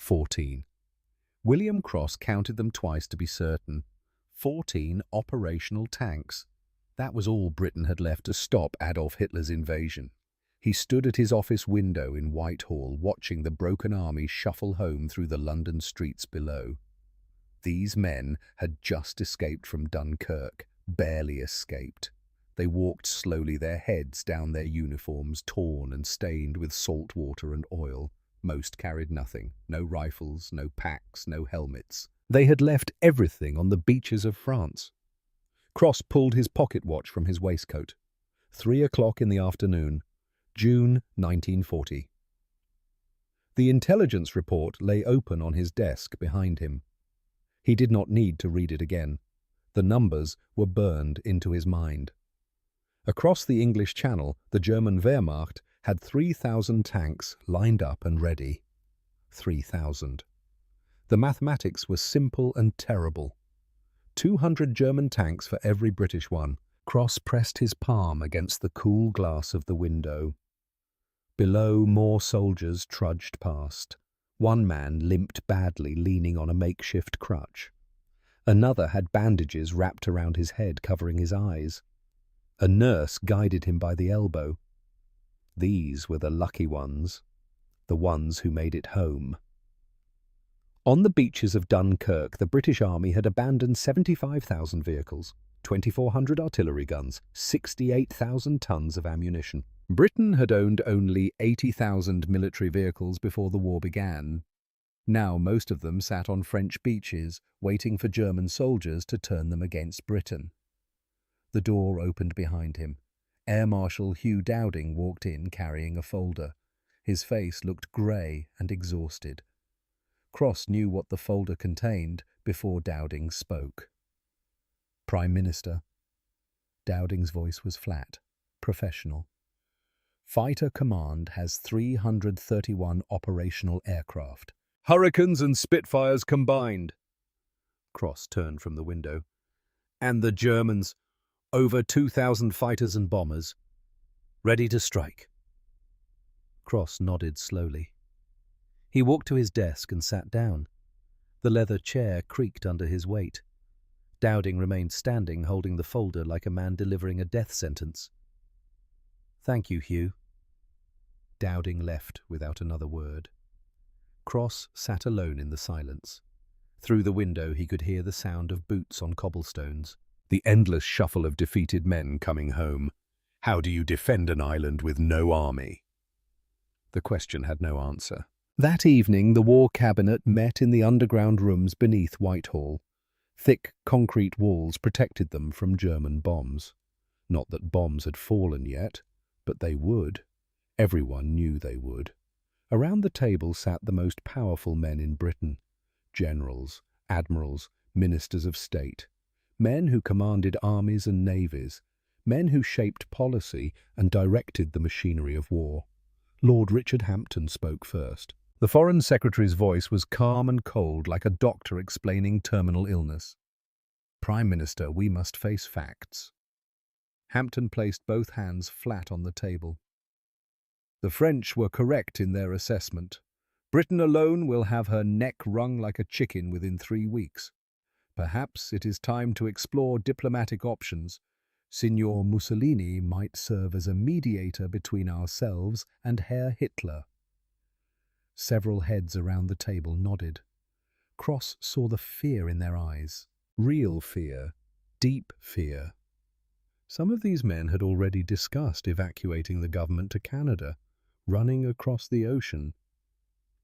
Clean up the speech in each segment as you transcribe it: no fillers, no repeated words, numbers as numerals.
14. William Cross counted them twice to be certain. 14 operational tanks. That was all Britain had left to stop Adolf Hitler's invasion. He stood at his office window in Whitehall watching the broken army shuffle home through the London streets below. These men had just escaped from Dunkirk, barely escaped. They walked slowly, their heads down, their uniforms torn and stained with salt water and oil. Most carried nothing, no rifles, no packs, no helmets. They had left everything on the beaches of France. Cross pulled his pocket watch from his waistcoat. 3 o'clock in the afternoon, June 1940. The intelligence report lay open on his desk behind him. He did not need to read it again. The numbers were burned into his mind. Across the English Channel, the German Wehrmacht had 3,000 tanks lined up and ready. 3,000. The mathematics was simple and terrible. 200 German tanks for every British one. Cross pressed his palm against the cool glass of the window. Below, more soldiers trudged past. One man limped badly, leaning on a makeshift crutch. Another had bandages wrapped around his head, covering his eyes. A nurse guided him by the elbow. These were the lucky ones, the ones who made it home. On the beaches of Dunkirk, the British Army had abandoned 75,000 vehicles, 2,400 artillery guns, 68,000 tons of ammunition. Britain had owned only 80,000 military vehicles before the war began. Now most of them sat on French beaches, waiting for German soldiers to turn them against Britain. The door opened behind him. Air Marshal Hugh Dowding walked in carrying a folder. His face looked grey and exhausted. Cross knew what the folder contained before Dowding spoke. Prime Minister. Dowding's voice was flat, professional. Fighter Command has 331 operational aircraft. Hurricanes and Spitfires combined. Cross turned from the window. And the Germans, over 2,000 fighters and bombers, ready to strike. Cross nodded slowly. He walked to his desk and sat down. The leather chair creaked under his weight. Dowding remained standing, holding the folder like a man delivering a death sentence. "Thank you, Hugh." Dowding left without another word. Cross sat alone in the silence. Through the window he could hear the sound of boots on cobblestones, the endless shuffle of defeated men coming home. How do you defend an island with no army? The question had no answer. That evening the War Cabinet met in the underground rooms beneath Whitehall. Thick concrete walls protected them from German bombs. Not that bombs had fallen yet, but they would. Everyone knew they would. Around the table sat the most powerful men in Britain. Generals, admirals, ministers of state. Men who commanded armies and navies. Men who shaped policy and directed the machinery of war. Lord Richard Hampden spoke first. The Foreign Secretary's voice was calm and cold, like a doctor explaining terminal illness. "Prime Minister, we must face facts." Hampden placed both hands flat on the table. "The French were correct in their assessment. Britain alone will have her neck wrung like a chicken within 3 weeks. Perhaps it is time to explore diplomatic options. Signor Mussolini might serve as a mediator between ourselves and Herr Hitler." Several heads around the table nodded. Cross saw the fear in their eyes. Real fear. Deep fear. Some of these men had already discussed evacuating the government to Canada, running across the ocean,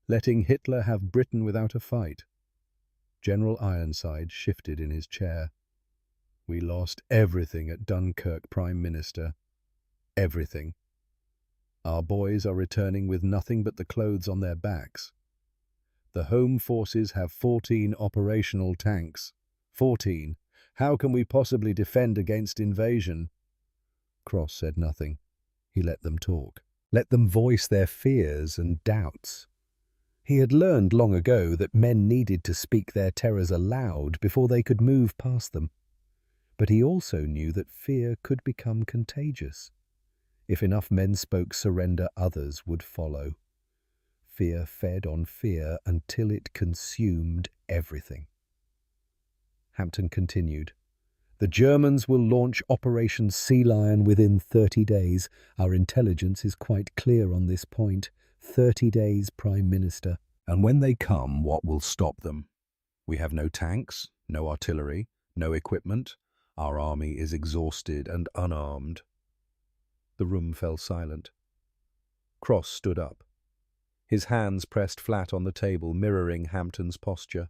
letting Hitler have Britain without a fight. General Ironside shifted in his chair. "We lost everything at Dunkirk, Prime Minister. Everything. Our boys are returning with nothing but the clothes on their backs. The home forces have 14 operational tanks. 14. How can we possibly defend against invasion?" Cross said nothing. He let them talk. Let them voice their fears and doubts. He had learned long ago that men needed to speak their terrors aloud before they could move past them. But he also knew that fear could become contagious. If enough men spoke surrender, others would follow. Fear fed on fear until it consumed everything. Hampton continued. The Germans will launch Operation Sea Lion within 30 days. Our intelligence is quite clear on this point. 30 days, Prime Minister. And when they come, what will stop them? We have no tanks, no artillery, no equipment. Our army is exhausted and unarmed. The room fell silent. Cross stood up. His hands pressed flat on the table, mirroring Hampton's posture.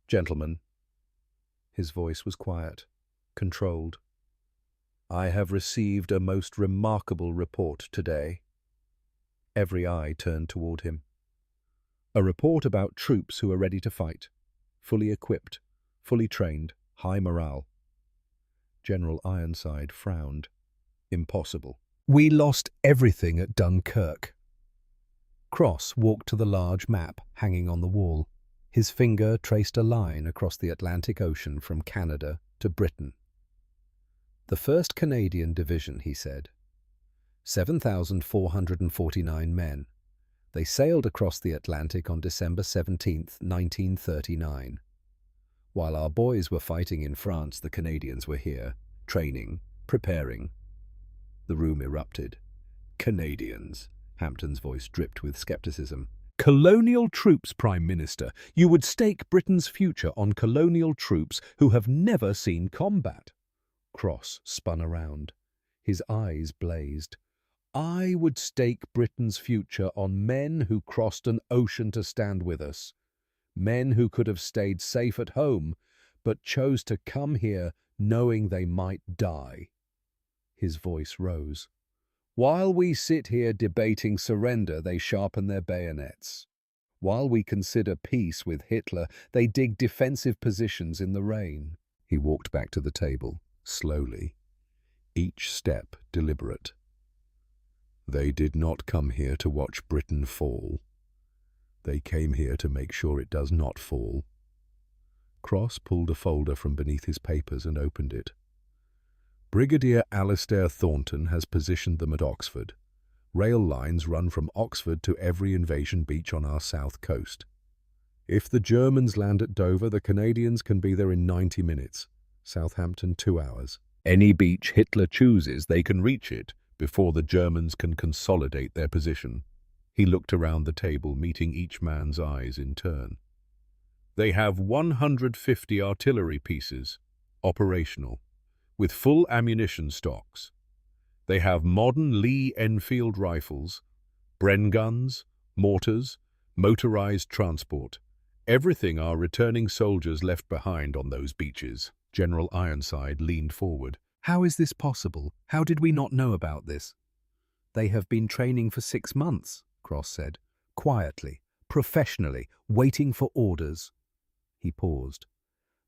Gentlemen, his voice was quiet, controlled. I have received a most remarkable report today. Every eye turned toward him. A report about troops who are ready to fight, fully equipped, fully trained, high morale. General Ironside frowned. Impossible. We lost everything at Dunkirk. Cross walked to the large map hanging on the wall. His finger traced a line across the Atlantic Ocean from Canada to Britain. The 1st Canadian Division, he said. 7,449 men. They sailed across the Atlantic on December 17, 1939. While our boys were fighting in France, the Canadians were here, training, preparing. The room erupted. Canadians. Hampton's voice dripped with skepticism. Colonial troops, Prime Minister. You would stake Britain's future on colonial troops who have never seen combat. Cross spun around. His eyes blazed. I would stake Britain's future on men who crossed an ocean to stand with us. Men who could have stayed safe at home, but chose to come here knowing they might die. His voice rose. While we sit here debating surrender, they sharpen their bayonets. While we consider peace with Hitler, they dig defensive positions in the rain. He walked back to the table, slowly, each step deliberate. They did not come here to watch Britain fall. They came here to make sure it does not fall. Cross pulled a folder from beneath his papers and opened it. Brigadier Alistair Thornton has positioned them at Oxford. Rail lines run from Oxford to every invasion beach on our south coast. If the Germans land at Dover, the Canadians can be there in 90 minutes. Southampton, 2 hours. Any beach Hitler chooses, they can reach it before the Germans can consolidate their position. He looked around the table, meeting each man's eyes in turn. They have 150 artillery pieces, operational, with full ammunition stocks. They have modern Lee-Enfield rifles, Bren guns, mortars, motorized transport. Everything our returning soldiers left behind on those beaches. General Ironside leaned forward. How is this possible? How did we not know about this? They have been training for 6 months, Cross said, quietly, professionally, waiting for orders. He paused.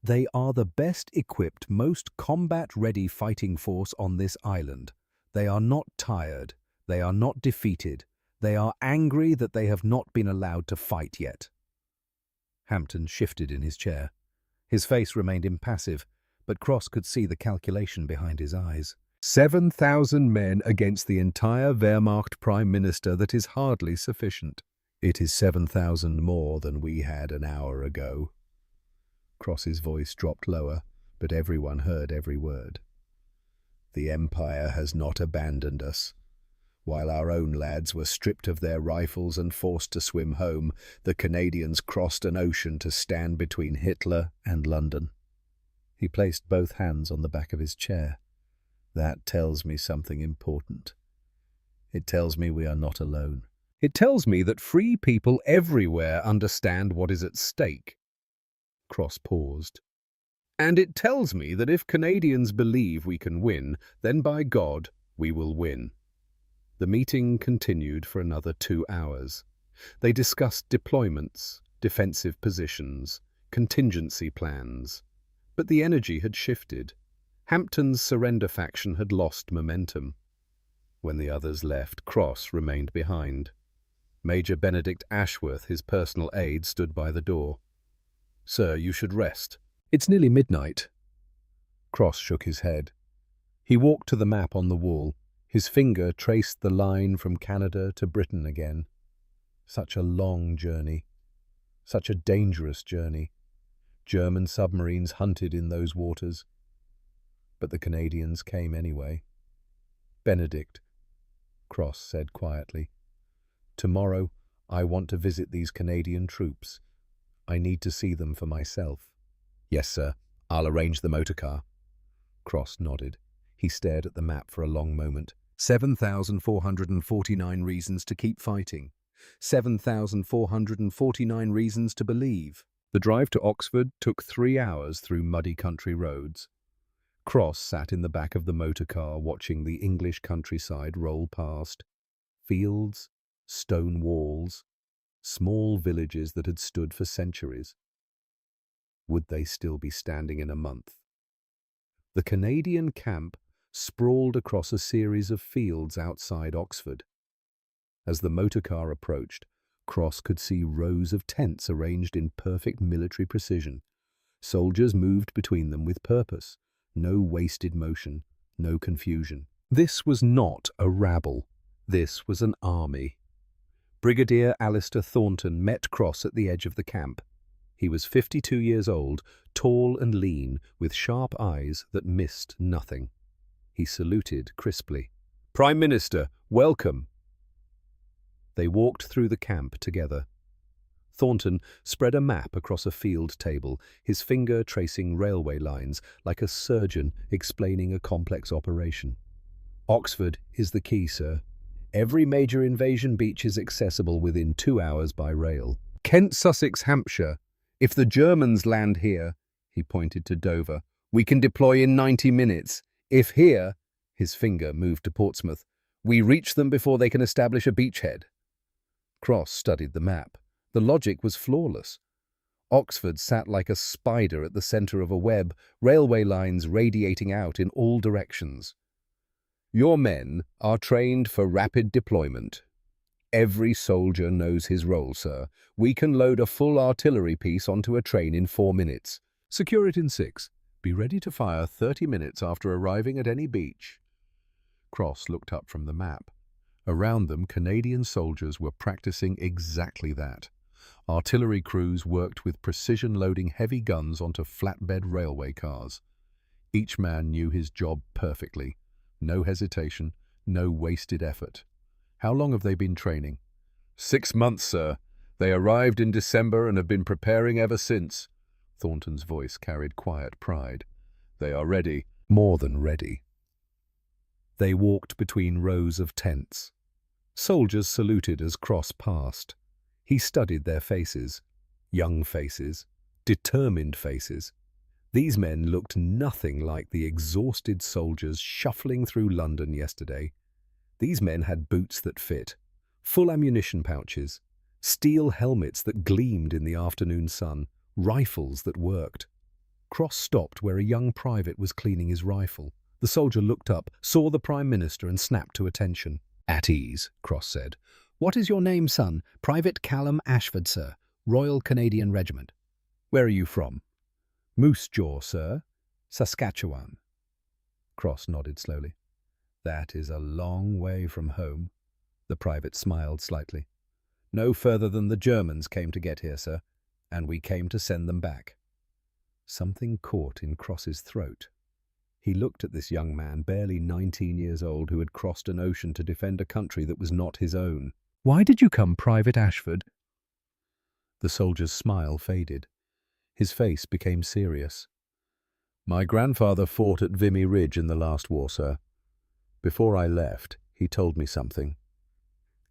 They are the best equipped, most combat-ready fighting force on this island. They are not tired. They are not defeated. They are angry that they have not been allowed to fight yet. Hampton shifted in his chair. His face remained impassive, but Cross could see the calculation behind his eyes. 7,000 men against the entire Wehrmacht Prime Minister, that is hardly sufficient. It is 7,000 more than we had an hour ago. Cross's voice dropped lower, but everyone heard every word. The Empire has not abandoned us. While our own lads were stripped of their rifles and forced to swim home, the Canadians crossed an ocean to stand between Hitler and London. He placed both hands on the back of his chair. That tells me something important. It tells me we are not alone. It tells me that free people everywhere understand what is at stake. Cross paused. And it tells me that if Canadians believe we can win, then by God, we will win. The meeting continued for another 2 hours. They discussed deployments, defensive positions, contingency plans. But the energy had shifted. Hampton's surrender faction had lost momentum. When the others left, Cross remained behind. Major Benedict Ashworth, his personal aide, stood by the door. Sir, you should rest. It's nearly midnight. Cross shook his head. He walked to the map on the wall. His finger traced the line from Canada to Britain again. Such a long journey, such a dangerous journey. German submarines hunted in those waters, but the Canadians came anyway. "Benedict," Cross said quietly, "tomorrow I want to visit these Canadian troops. I need to see them for myself." "Yes, sir. I'll arrange the motor car." Cross nodded. He stared at the map for a long moment. 7,449 reasons to keep fighting. 7,449 reasons to believe. The drive to Oxford took 3 hours through muddy country roads. Cross sat in the back of the motor car watching the English countryside roll past. Fields, stone walls, small villages that had stood for centuries. Would they still be standing in a month? The Canadian camp sprawled across a series of fields outside Oxford. As the motor car approached, Cross could see rows of tents arranged in perfect military precision. Soldiers moved between them with purpose. No wasted motion, no confusion. This was not a rabble. This was an army. Brigadier Alistair Thornton met Cross at the edge of the camp. He was 52 years old, tall and lean, with sharp eyes that missed nothing. He saluted crisply. "Prime Minister, welcome." They walked through the camp together. Thornton spread a map across a field table, his finger tracing railway lines like a surgeon explaining a complex operation. "Oxford is the key, sir. Every major invasion beach is accessible within 2 hours by rail. Kent, Sussex, Hampshire. If the Germans land here," he pointed to Dover, "we can deploy in 90 minutes. If here," his finger moved to Portsmouth, "we reach them before they can establish a beachhead." Cross studied the map. The logic was flawless. Oxford sat like a spider at the centre of a web, railway lines radiating out in all directions. "Your men are trained for rapid deployment. Every soldier knows his role, sir. We can load a full artillery piece onto a train in 4 minutes. Secure it in 6. Be ready to fire 30 minutes after arriving at any beach." Cross looked up from the map. Around them, Canadian soldiers were practicing exactly that. Artillery crews worked with precision loading heavy guns onto flatbed railway cars. Each man knew his job perfectly. No hesitation, no wasted effort. "How long have they been training?" 6 months, sir. They arrived in December and have been preparing ever since." Thornton's voice carried quiet pride. "They are ready, more than ready." They walked between rows of tents. Soldiers saluted as Cross passed. He studied their faces. Young faces. Determined faces. These men looked nothing like the exhausted soldiers shuffling through London yesterday. These men had boots that fit, full ammunition pouches, steel helmets that gleamed in the afternoon sun, rifles that worked. Cross stopped where a young private was cleaning his rifle. The soldier looked up, saw the Prime Minister and snapped to attention. "At ease," Cross said. "What is your name, son?" "Private Callum Ashford, sir. Royal Canadian Regiment." "Where are you from?" "Moose Jaw, sir. Saskatchewan." Cross nodded slowly. "That is a long way from home." The private smiled slightly. "No further than the Germans came to get here, sir, and we came to send them back." Something caught in Cross's throat. He looked at this young man, barely 19 years old, who had crossed an ocean to defend a country that was not his own. "Why did you come, Private Ashford?" The soldier's smile faded. His face became serious. "My grandfather fought at Vimy Ridge in the last war, sir. Before I left, he told me something.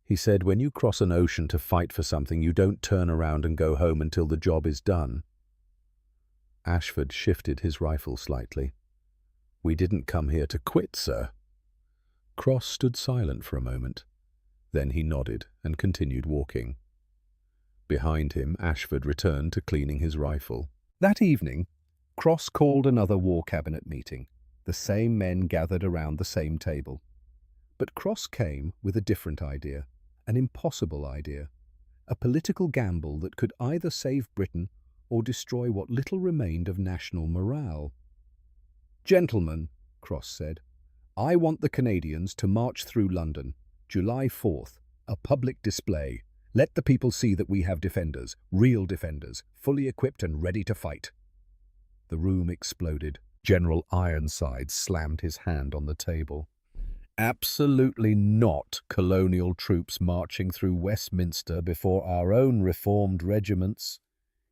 He said, when you cross an ocean to fight for something, you don't turn around and go home until the job is done." Ashford shifted his rifle slightly. "We didn't come here to quit, sir." Cross stood silent for a moment. Then he nodded and continued walking. Behind him, Ashford returned to cleaning his rifle. That evening, Cross called another War Cabinet meeting. The same men gathered around the same table. But Cross came with a different idea, an impossible idea, a political gamble that could either save Britain or destroy what little remained of national morale. "Gentlemen," Cross said, "I want the Canadians to march through London, July 4th, a public display, Let the people see that we have defenders, real defenders, fully equipped and ready to fight." The room exploded. General Ironside slammed his hand on the table. "Absolutely not colonial troops marching through Westminster before our own reformed regiments.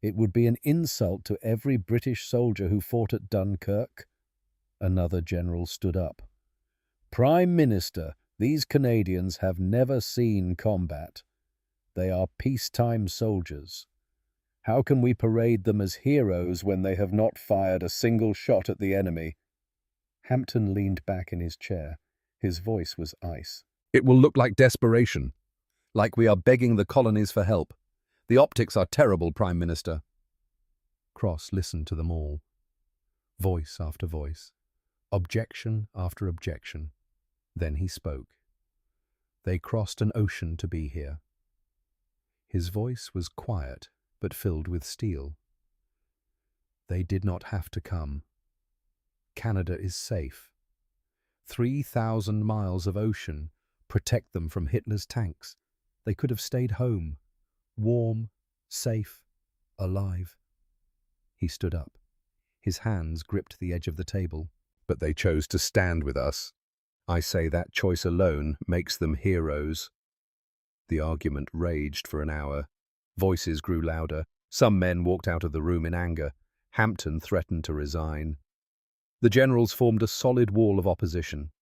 It would be an insult to every British soldier who fought at Dunkirk." Another general stood up. "Prime Minister, these Canadians have never seen combat. They are peacetime soldiers. How can we parade them as heroes when they have not fired a single shot at the enemy?" Hampton leaned back in his chair. His voice was ice. "It will look like desperation, like we are begging the colonies for help. The optics are terrible, Prime Minister." Cross listened to them all. Voice after voice. Objection after objection. Then he spoke. "They crossed an ocean to be here." His voice was quiet, but filled with steel. "They did not have to come. Canada is safe. 3,000 miles of ocean protect them from Hitler's tanks. They could have stayed home, warm, safe, alive." He stood up. His hands gripped the edge of the table. "But they chose to stand with us. I say that choice alone makes them heroes." The argument raged for an hour. Voices grew louder. Some men walked out of the room in anger. Hampton threatened to resign. The generals formed a solid wall of opposition.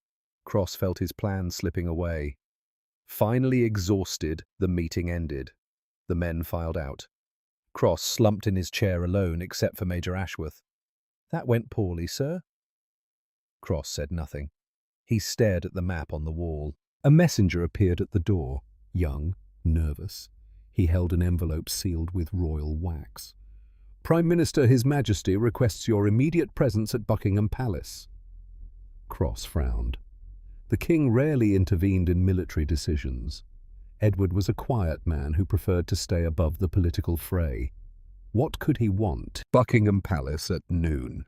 Cross felt his plan slipping away. Finally exhausted, the meeting ended. The men filed out. Cross slumped in his chair alone, except for Major Ashworth. "That went poorly, sir." Cross said nothing. He stared at the map on the wall. A messenger appeared at the door, young, nervous. He held an envelope sealed with royal wax. "Prime Minister, His Majesty requests your immediate presence at Buckingham Palace." Cross frowned. The king rarely intervened in military decisions. Edward was a quiet man who preferred to stay above the political fray. What could he want? Buckingham Palace at noon.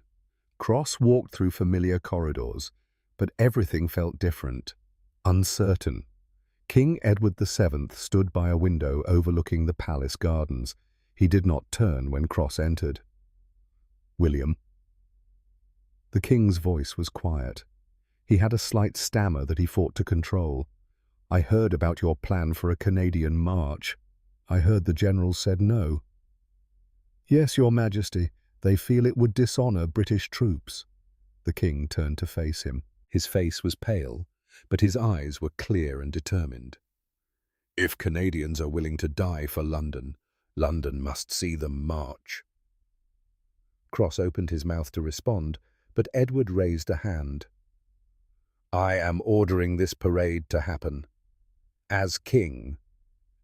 Cross walked through familiar corridors, but everything felt different, uncertain. King Edward VII stood by a window overlooking the palace gardens. He did not turn when Cross entered. "William." The king's voice was quiet. He had a slight stammer that he fought to control. "I heard about your plan for a Canadian march. I heard the generals said no." "Yes, Your Majesty. They feel it would dishonor British troops." The king turned to face him. His face was pale, but his eyes were clear and determined. "If Canadians are willing to die for London, London must see them march." Cross opened his mouth to respond, but Edward raised a hand. "I am ordering this parade to happen. As king,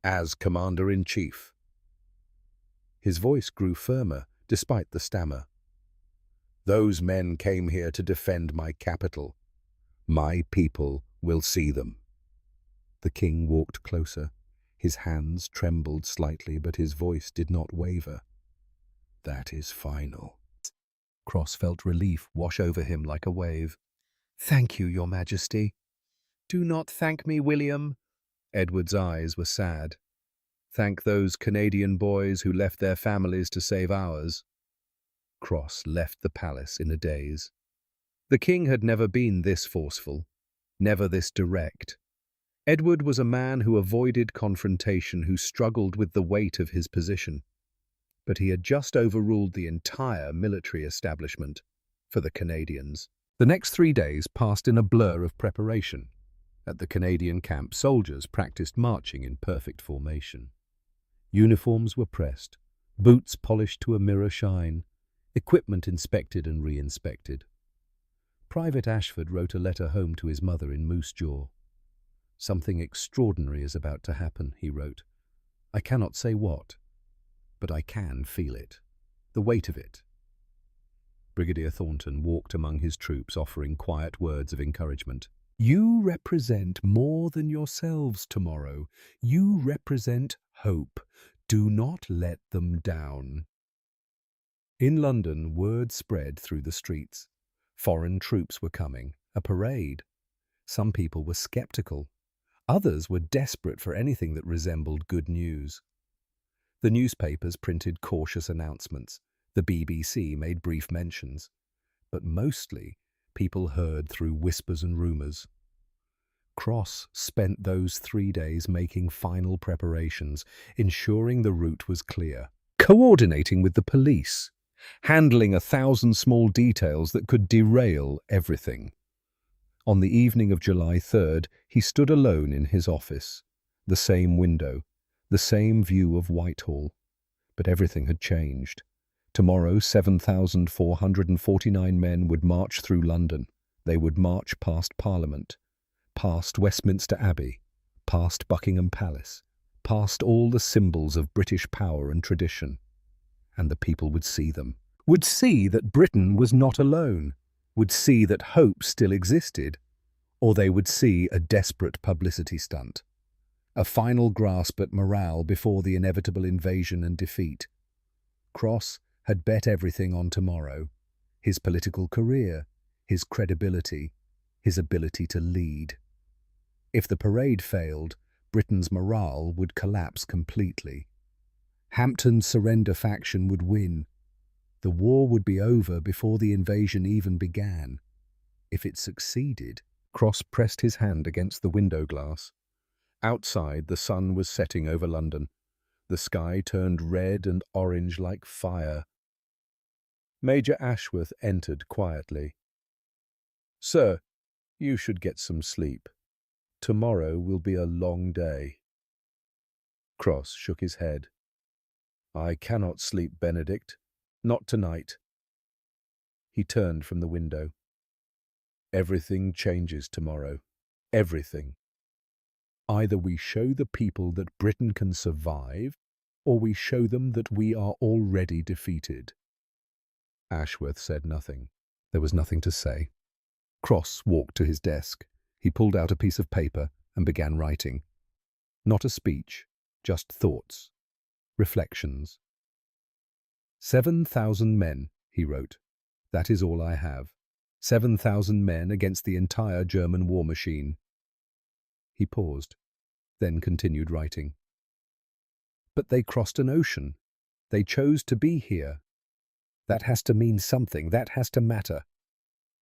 as commander-in-chief." His voice grew firmer, despite the stammer. "Those men came here to defend my capital. My people will see them." The king walked closer. His hands trembled slightly, but his voice did not waver. "That is final." Cross felt relief wash over him like a wave. "Thank you, Your Majesty." "Do not thank me, William." Edward's eyes were sad. "Thank those Canadian boys who left their families to save ours." Cross left the palace in a daze. The king had never been this forceful, never this direct. Edward was a man who avoided confrontation, who struggled with the weight of his position. But he had just overruled the entire military establishment for the Canadians. The next 3 days passed in a blur of preparation. At the Canadian camp, soldiers practiced marching in perfect formation. Uniforms were pressed, boots polished to a mirror shine, equipment inspected and re-inspected. Private Ashford wrote a letter home to his mother in Moose Jaw. "Something extraordinary is about to happen," he wrote. "I cannot say what, but I can feel it, the weight of it." Brigadier Thornton walked among his troops, offering quiet words of encouragement. "You represent more than yourselves tomorrow. You represent hope. Do not let them down." In London, word spread through the streets. Foreign troops were coming, a parade. Some people were skeptical. Others were desperate for anything that resembled good news. The newspapers printed cautious announcements. The BBC made brief mentions. But mostly, people heard through whispers and rumours. Cross spent those 3 days making final preparations, ensuring the route was clear, coordinating with the police, handling 1,000 small details that could derail everything. On the evening of July 3rd, he stood alone in his office. The same window, the same view of Whitehall. But everything had changed. Tomorrow, 7,449 men would march through London. They would march past Parliament, past Westminster Abbey, past Buckingham Palace, past all the symbols of British power and tradition. And the people would see them, would see that Britain was not alone, would see that hope still existed, or they would see a desperate publicity stunt, a final grasp at morale before the inevitable invasion and defeat. Cross had bet everything on tomorrow, his political career, his credibility, his ability to lead. If the parade failed, Britain's morale would collapse completely. Hampton's surrender faction would win. The war would be over before the invasion even began. If it succeeded, Cross pressed his hand against the window glass. Outside, the sun was setting over London. The sky turned red and orange like fire. Major Ashworth entered quietly. "Sir, you should get some sleep. Tomorrow will be a long day." Cross shook his head. "I cannot sleep, Benedict. Not tonight." He turned from the window. "Everything changes tomorrow. Everything. Either we show the people that Britain can survive, or we show them that we are already defeated." Ashworth said nothing. There was nothing to say. Cross walked to his desk. He pulled out a piece of paper and began writing. Not a speech, just thoughts, reflections. 7,000 men, he wrote. That is all I have. 7,000 men against the entire German war machine. He paused, then continued writing. But they crossed an ocean. They chose to be here. That has to mean something. That has to matter.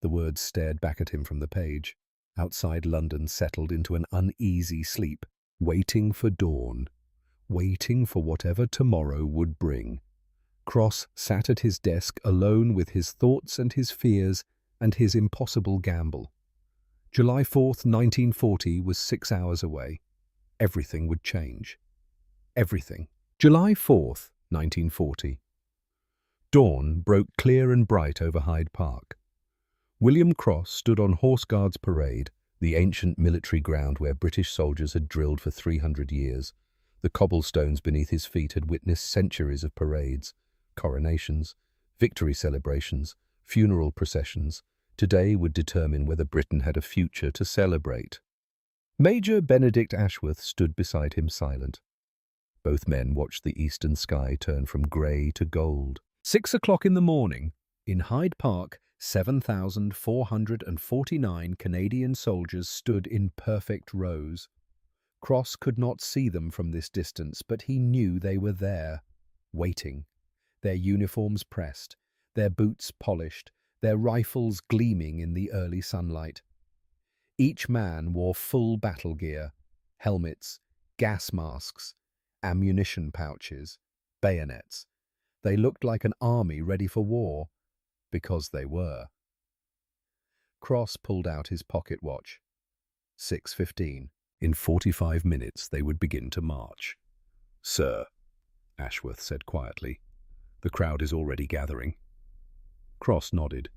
The words stared back at him from the page. Outside London settled into an uneasy sleep, waiting for dawn, waiting for whatever tomorrow would bring. Cross sat at his desk alone with his thoughts and his fears and his impossible gamble. July 4th, 1940 was 6 hours away. Everything would change. Everything. July 4th, 1940. Dawn broke clear and bright over Hyde Park. William Cross stood on Horse Guards Parade, the ancient military ground where British soldiers had drilled for 300 years. The cobblestones beneath his feet had witnessed centuries of parades, coronations, victory celebrations, funeral processions. Today would determine whether Britain had a future to celebrate. Major Benedict Ashworth stood beside him silent. Both men watched the eastern sky turn from grey to gold. 6 o'clock in the morning, in Hyde Park, 7,449 Canadian soldiers stood in perfect rows. Cross could not see them from this distance, but he knew they were there, waiting, their uniforms pressed, their boots polished, their rifles gleaming in the early sunlight. Each man wore full battle gear, helmets, gas masks, ammunition pouches, bayonets. They looked like an army ready for war, because they were. Cross pulled out his pocket watch. 6:15. In 45 minutes they would begin to march. "Sir," Ashworth said quietly, "the crowd is already gathering." Cross nodded.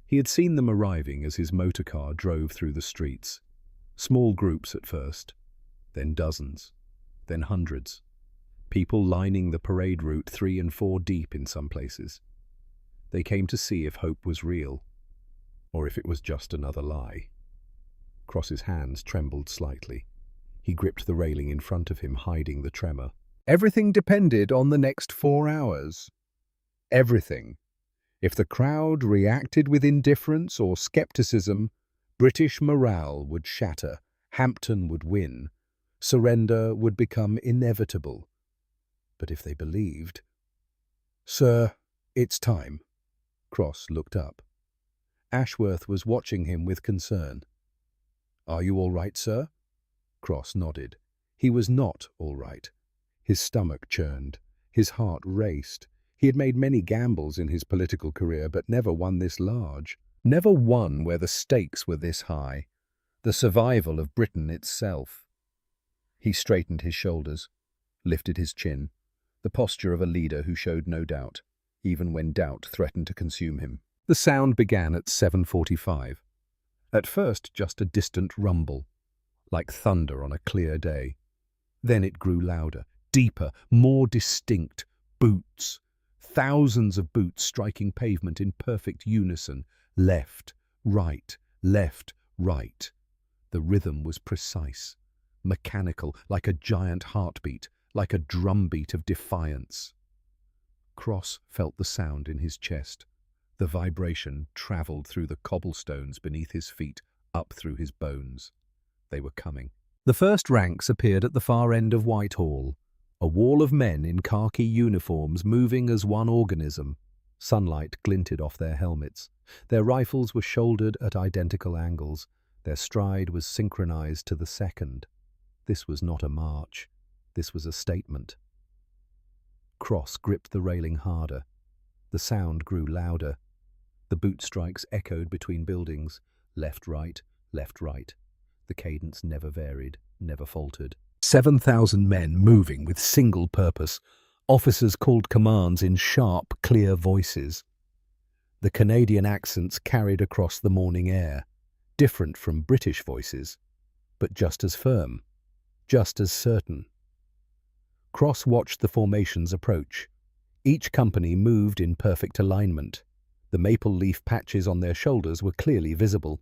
He had seen them arriving as his motorcar drove through the streets. Small groups at first, then dozens, then hundreds. People lining the parade route 3 and 4 deep in some places. They came to see if hope was real, or if it was just another lie. Cross's hands trembled slightly. He gripped the railing in front of him, hiding the tremor. Everything depended on the next 4 hours. Everything. If the crowd reacted with indifference or skepticism, British morale would shatter, Hampton would win. Surrender would become inevitable. But if they believed... "Sir, it's time." Cross looked up. Ashworth was watching him with concern. "Are you all right, sir?" Cross nodded. He was not all right. His stomach churned. His heart raced. He had made many gambles in his political career, but never one this large. Never one where the stakes were this high. The survival of Britain itself. He straightened his shoulders, lifted his chin, the posture of a leader who showed no doubt, even when doubt threatened to consume him. The sound began at 7:45. At first just a distant rumble, like thunder on a clear day. Then it grew louder, deeper, more distinct. Boots. Thousands of boots striking pavement in perfect unison. Left, right, left, right. The rhythm was precise, mechanical, like a giant heartbeat, like a drumbeat of defiance. Cross felt the sound in his chest. The vibration travelled through the cobblestones beneath his feet, up through his bones. They were coming. The first ranks appeared at the far end of Whitehall, a wall of men in khaki uniforms moving as one organism. Sunlight glinted off their helmets. Their rifles were shouldered at identical angles. Their stride was synchronized to the second. This was not a march. This was a statement. Cross gripped the railing harder. The sound grew louder. The boot strikes echoed between buildings. Left, right, left, right. The cadence never varied, never faltered. 7,000 men moving with single purpose. Officers called commands in sharp, clear voices. The Canadian accents carried across the morning air, different from British voices, but just as firm, just as certain. Cross watched the formations approach. Each company moved in perfect alignment. The maple leaf patches on their shoulders were clearly visible.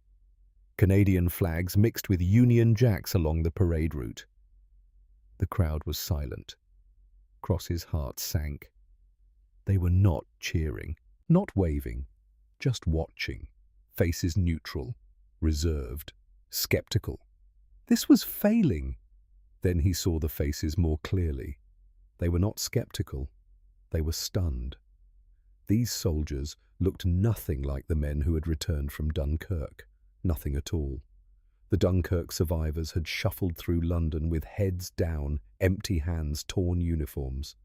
Canadian flags mixed with Union Jacks along the parade route. The crowd was silent. Cross's heart sank. They were not cheering, not waving, just watching, faces neutral, reserved, skeptical. This was failing. Then he saw the faces more clearly. They were not skeptical. They were stunned. These soldiers looked nothing like the men who had returned from Dunkirk. Nothing at all. The Dunkirk survivors had shuffled through London with heads down, empty hands, torn uniforms.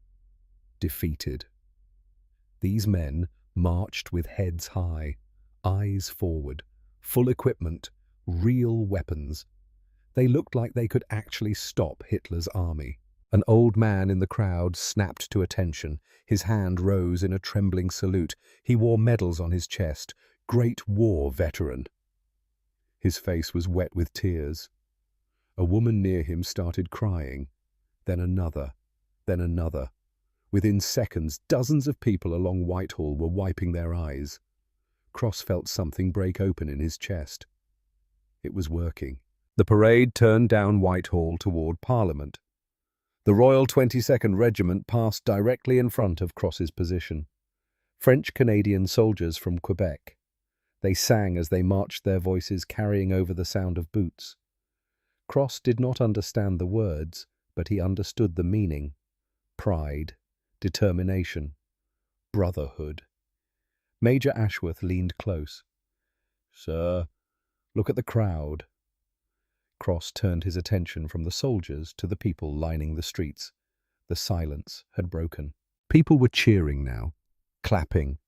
Defeated. These men marched with heads high, eyes forward, full equipment, real weapons. They looked like they could actually stop Hitler's army. An old man in the crowd snapped to attention. His hand rose in a trembling salute. He wore medals on his chest. Great War Veteran. His face was wet with tears. A woman near him started crying. Then another. Then another. Within seconds, dozens of people along Whitehall were wiping their eyes. Cross felt something break open in his chest. It was working. The parade turned down Whitehall toward Parliament. The Royal 22nd Regiment passed directly in front of Cross's position. French-Canadian soldiers from Quebec. They sang as they marched, their voices carrying over the sound of boots. Cross did not understand the words, but he understood the meaning. Pride, determination, brotherhood. Major Ashworth leaned close. "Sir, look at the crowd." Cross turned his attention from the soldiers to the people lining the streets. The silence had broken. People were cheering now, clapping,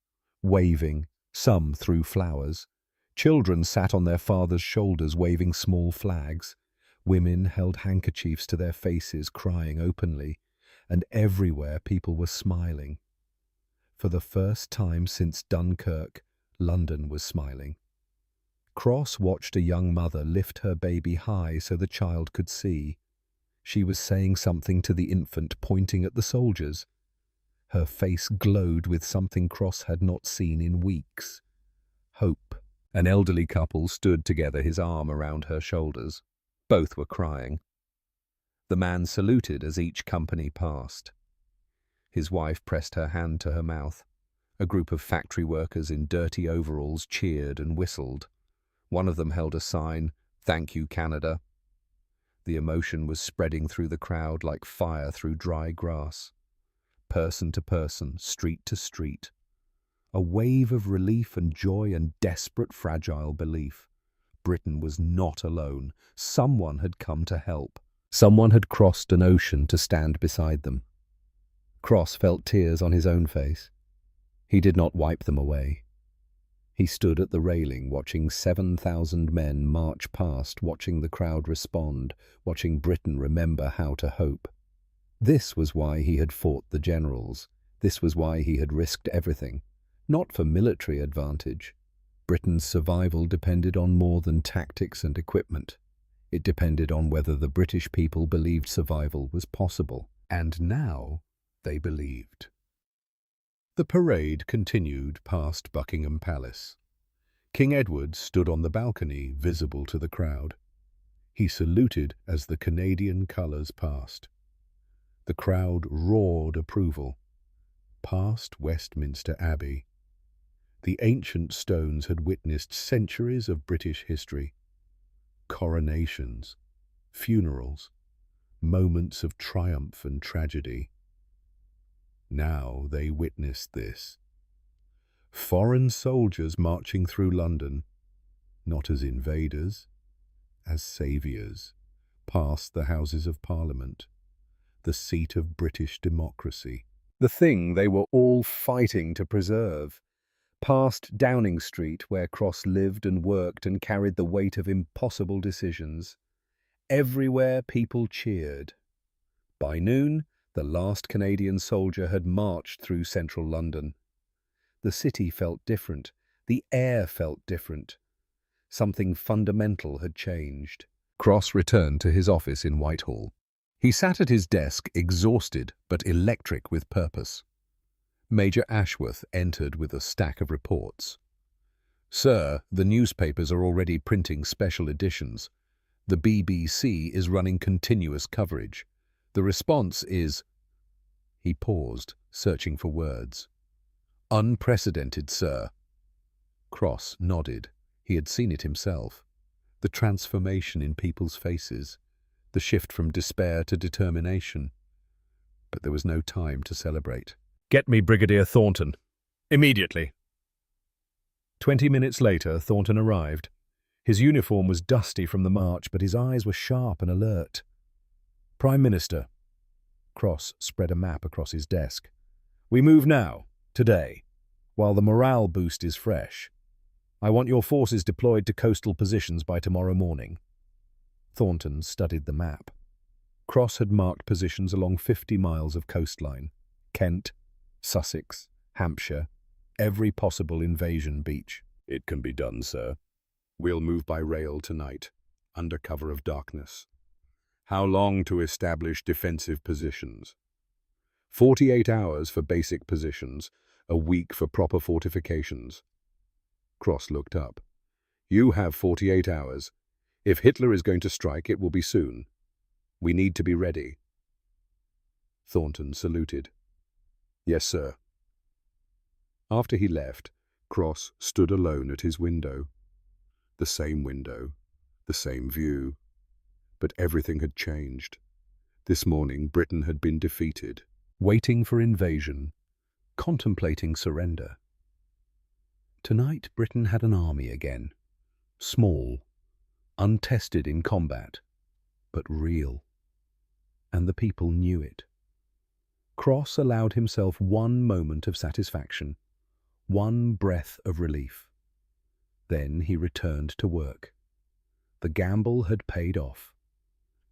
waving. Some threw flowers. Children sat on their fathers' shoulders waving small flags. Women held handkerchiefs to their faces, crying openly. And everywhere people were smiling. For the first time since Dunkirk, London was smiling. Cross watched a young mother lift her baby high so the child could see. She was saying something to the infant, pointing at the soldiers. Her face glowed with something Cross had not seen in weeks. Hope. An elderly couple stood together, his arm around her shoulders. Both were crying. The man saluted as each company passed. His wife pressed her hand to her mouth. A group of factory workers in dirty overalls cheered and whistled. One of them held a sign, "Thank you, Canada." The emotion was spreading through the crowd like fire through dry grass. Person to person, street to street. A wave of relief and joy and desperate, fragile belief. Britain was not alone. Someone had come to help. Someone had crossed an ocean to stand beside them. Cross felt tears on his own face. He did not wipe them away. He stood at the railing watching 7,000 men march past, watching the crowd respond, watching Britain remember how to hope. This was why he had fought the generals. This was why he had risked everything. Not for military advantage. Britain's survival depended on more than tactics and equipment. It depended on whether the British people believed survival was possible. And now they believed. The parade continued past Buckingham Palace. King Edward stood on the balcony, visible to the crowd. He saluted as the Canadian colours passed. The crowd roared approval. Past Westminster Abbey. The ancient stones had witnessed centuries of British history. Coronations, funerals, moments of triumph and tragedy. Now they witnessed this. Foreign soldiers marching through London, not as invaders, as saviours, past the Houses of Parliament, the seat of British democracy, the thing they were all fighting to preserve, past Downing Street, where Cross lived and worked and carried the weight of impossible decisions. Everywhere people cheered. By noon, the last Canadian soldier had marched through central London. The city felt different. The air felt different. Something fundamental had changed. Cross returned to his office in Whitehall. He sat at his desk, exhausted but electric with purpose. Major Ashworth entered with a stack of reports. "Sir, the newspapers are already printing special editions. The BBC is running continuous coverage. The response is—" He paused, searching for words. "Unprecedented, sir." Cross nodded. He had seen it himself. The transformation in people's faces, the shift from despair to determination. But there was no time to celebrate. "Get me Brigadier Thornton. Immediately." 20 minutes later, Thornton arrived. His uniform was dusty from the march, but his eyes were sharp and alert. "Prime Minister." Cross spread a map across his desk. "We move now, today, while the morale boost is fresh. I want your forces deployed to coastal positions by tomorrow morning." Thornton studied the map. Cross had marked positions along 50 miles of coastline. Kent, Sussex, Hampshire, every possible invasion beach. "It can be done, sir. We'll move by rail tonight, under cover of darkness." "How long to establish defensive positions?" 48 hours for basic positions, a week for proper fortifications." Cross looked up. "You have 48 hours. If Hitler is going to strike, it will be soon. We need to be ready." Thornton saluted. "Yes, sir." After he left, Cross stood alone at his window. The same window, the same view. But everything had changed. This morning, Britain had been defeated, waiting for invasion, contemplating surrender. Tonight, Britain had an army again. Small, untested in combat, but real. And the people knew it. Cross allowed himself one moment of satisfaction, one breath of relief. Then he returned to work. The gamble had paid off.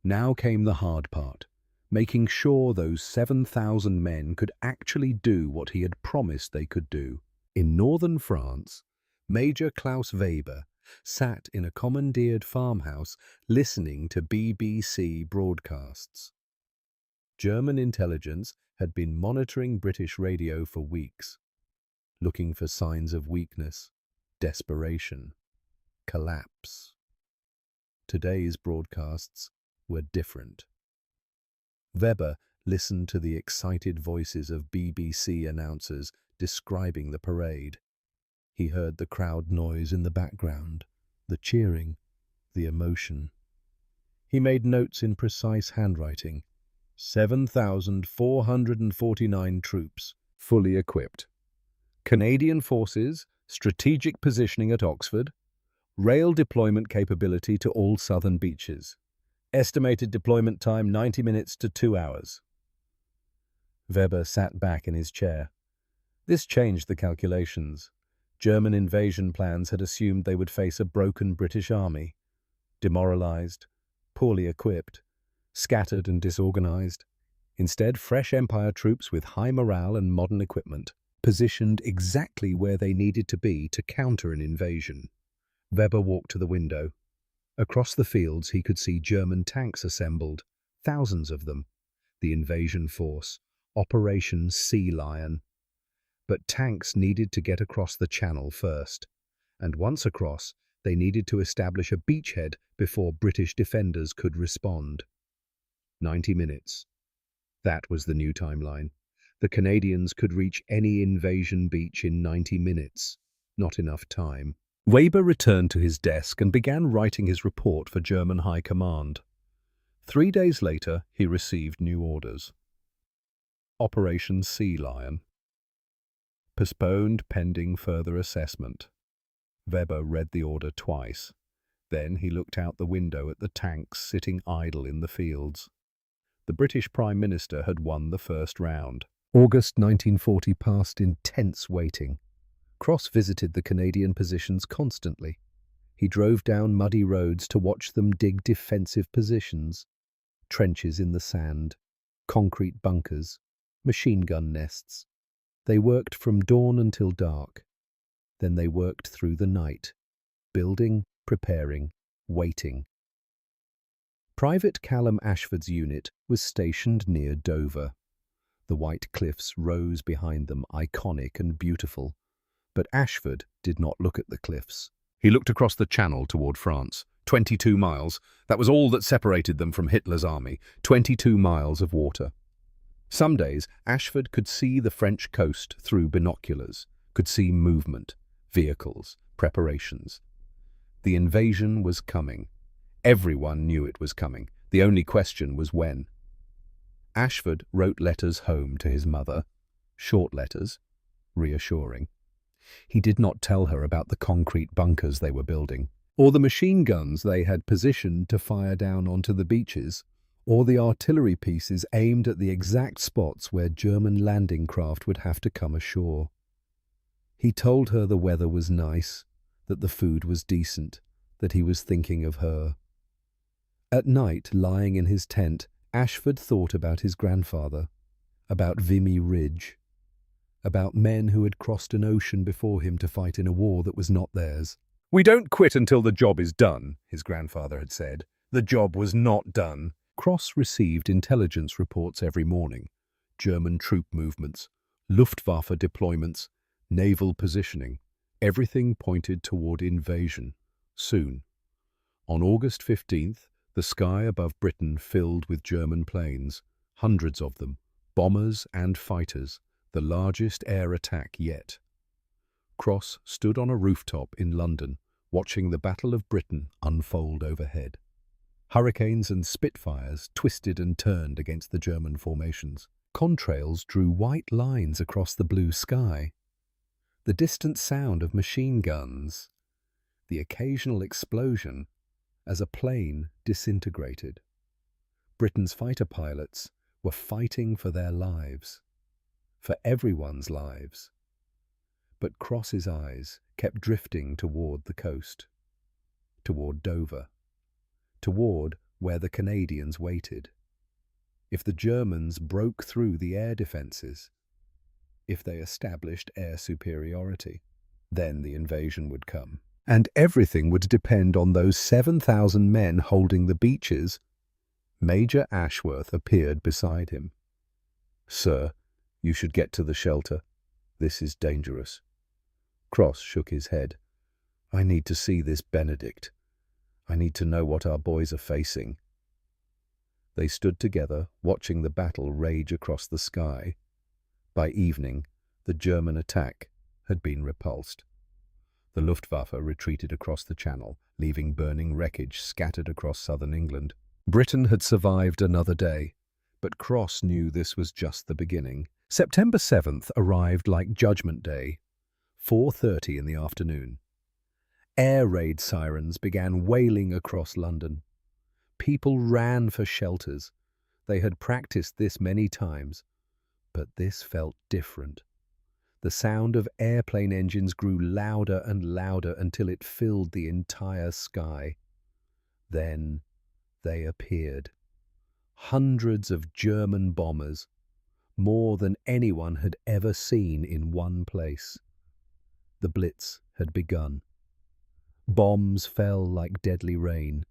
Now came the hard part, making sure those 7,000 men could actually do what he had promised they could do. In northern France, Major Klaus Weber sat in a commandeered farmhouse listening to BBC broadcasts. German intelligence had been monitoring British radio for weeks, looking for signs of weakness, desperation, collapse. Today's broadcasts were different. Weber listened to the excited voices of BBC announcers describing the parade. He heard the crowd noise in the background, the cheering, the emotion. He made notes in precise handwriting. 7,449 troops, fully equipped. Canadian forces, strategic positioning at Oxford, rail deployment capability to all southern beaches. Estimated deployment time 90 minutes to 2 hours. Weber sat back in his chair. This changed the calculations. German invasion plans had assumed they would face a broken British army, demoralized, poorly equipped, scattered and disorganized. Instead, fresh Empire troops with high morale and modern equipment, positioned exactly where they needed to be to counter an invasion. Weber walked to the window. Across the fields he could see German tanks assembled, thousands of them. The invasion force, Operation Sea Lion. But tanks needed to get across the channel first, and once across, they needed to establish a beachhead before British defenders could respond. 90 minutes. That was the new timeline. The Canadians could reach any invasion beach in 90 minutes. Not enough time. Weber returned to his desk and began writing his report for German High Command. 3 days later, he received new orders. Operation Sea Lion. Postponed pending further assessment. Weber read the order twice. Then he looked out the window at the tanks sitting idle in the fields. The British Prime Minister had won the first round. August 1940 passed in tense waiting. Cross visited the Canadian positions constantly. He drove down muddy roads to watch them dig defensive positions. Trenches in the sand, concrete bunkers, machine gun nests. They worked from dawn until dark. Then they worked through the night, building, preparing, waiting. Private Callum Ashford's unit was stationed near Dover. The white cliffs rose behind them, iconic and beautiful. But Ashford did not look at the cliffs. He looked across the channel toward France. 22 miles. That was all that separated them from Hitler's army. 22 miles of water. Some days, Ashford could see the French coast through binoculars, could see movement, vehicles, preparations. The invasion was coming. Everyone knew it was coming. The only question was when. Ashford wrote letters home to his mother. Short letters, reassuring. He did not tell her about the concrete bunkers they were building, or the machine guns they had positioned to fire down onto the beaches, or the artillery pieces aimed at the exact spots where German landing craft would have to come ashore. He told her the weather was nice, that the food was decent, that he was thinking of her. At night, lying in his tent, Ashford thought about his grandfather, about Vimy Ridge, about men who had crossed an ocean before him to fight in a war that was not theirs. "We don't quit until the job is done," his grandfather had said. The job was not done. Cross received intelligence reports every morning. German troop movements, Luftwaffe deployments, naval positioning. Everything pointed toward invasion. Soon. On August 15th, the sky above Britain filled with German planes, hundreds of them, bombers and fighters, the largest air attack yet. Cross stood on a rooftop in London, watching the Battle of Britain unfold overhead. Hurricanes and Spitfires twisted and turned against the German formations. Contrails drew white lines across the blue sky. The distant sound of machine guns, the occasional explosion as a plane disintegrated. Britain's fighter pilots were fighting for their lives, for everyone's lives. But Cross's eyes kept drifting toward the coast, toward Dover, toward where the Canadians waited. If the Germans broke through the air defenses, if they established air superiority, then the invasion would come. And everything would depend on those 7,000 men holding the beaches. Major Ashworth appeared beside him. "Sir, you should get to the shelter. This is dangerous." Cross shook his head. "I need to see this Benedict. I need to know what our boys are facing." They stood together, watching the battle rage across the sky. By evening, the German attack had been repulsed. The Luftwaffe retreated across the Channel, leaving burning wreckage scattered across southern England. Britain had survived another day, but Cross knew this was just the beginning. September 7th arrived like Judgment Day, 4:30 in the afternoon. Air raid sirens began wailing across London. People ran for shelters. They had practiced this many times, but this felt different. The sound of airplane engines grew louder and louder until it filled the entire sky. Then they appeared. Hundreds of German bombers, more than anyone had ever seen in one place. The Blitz had begun. Bombs fell like deadly rain.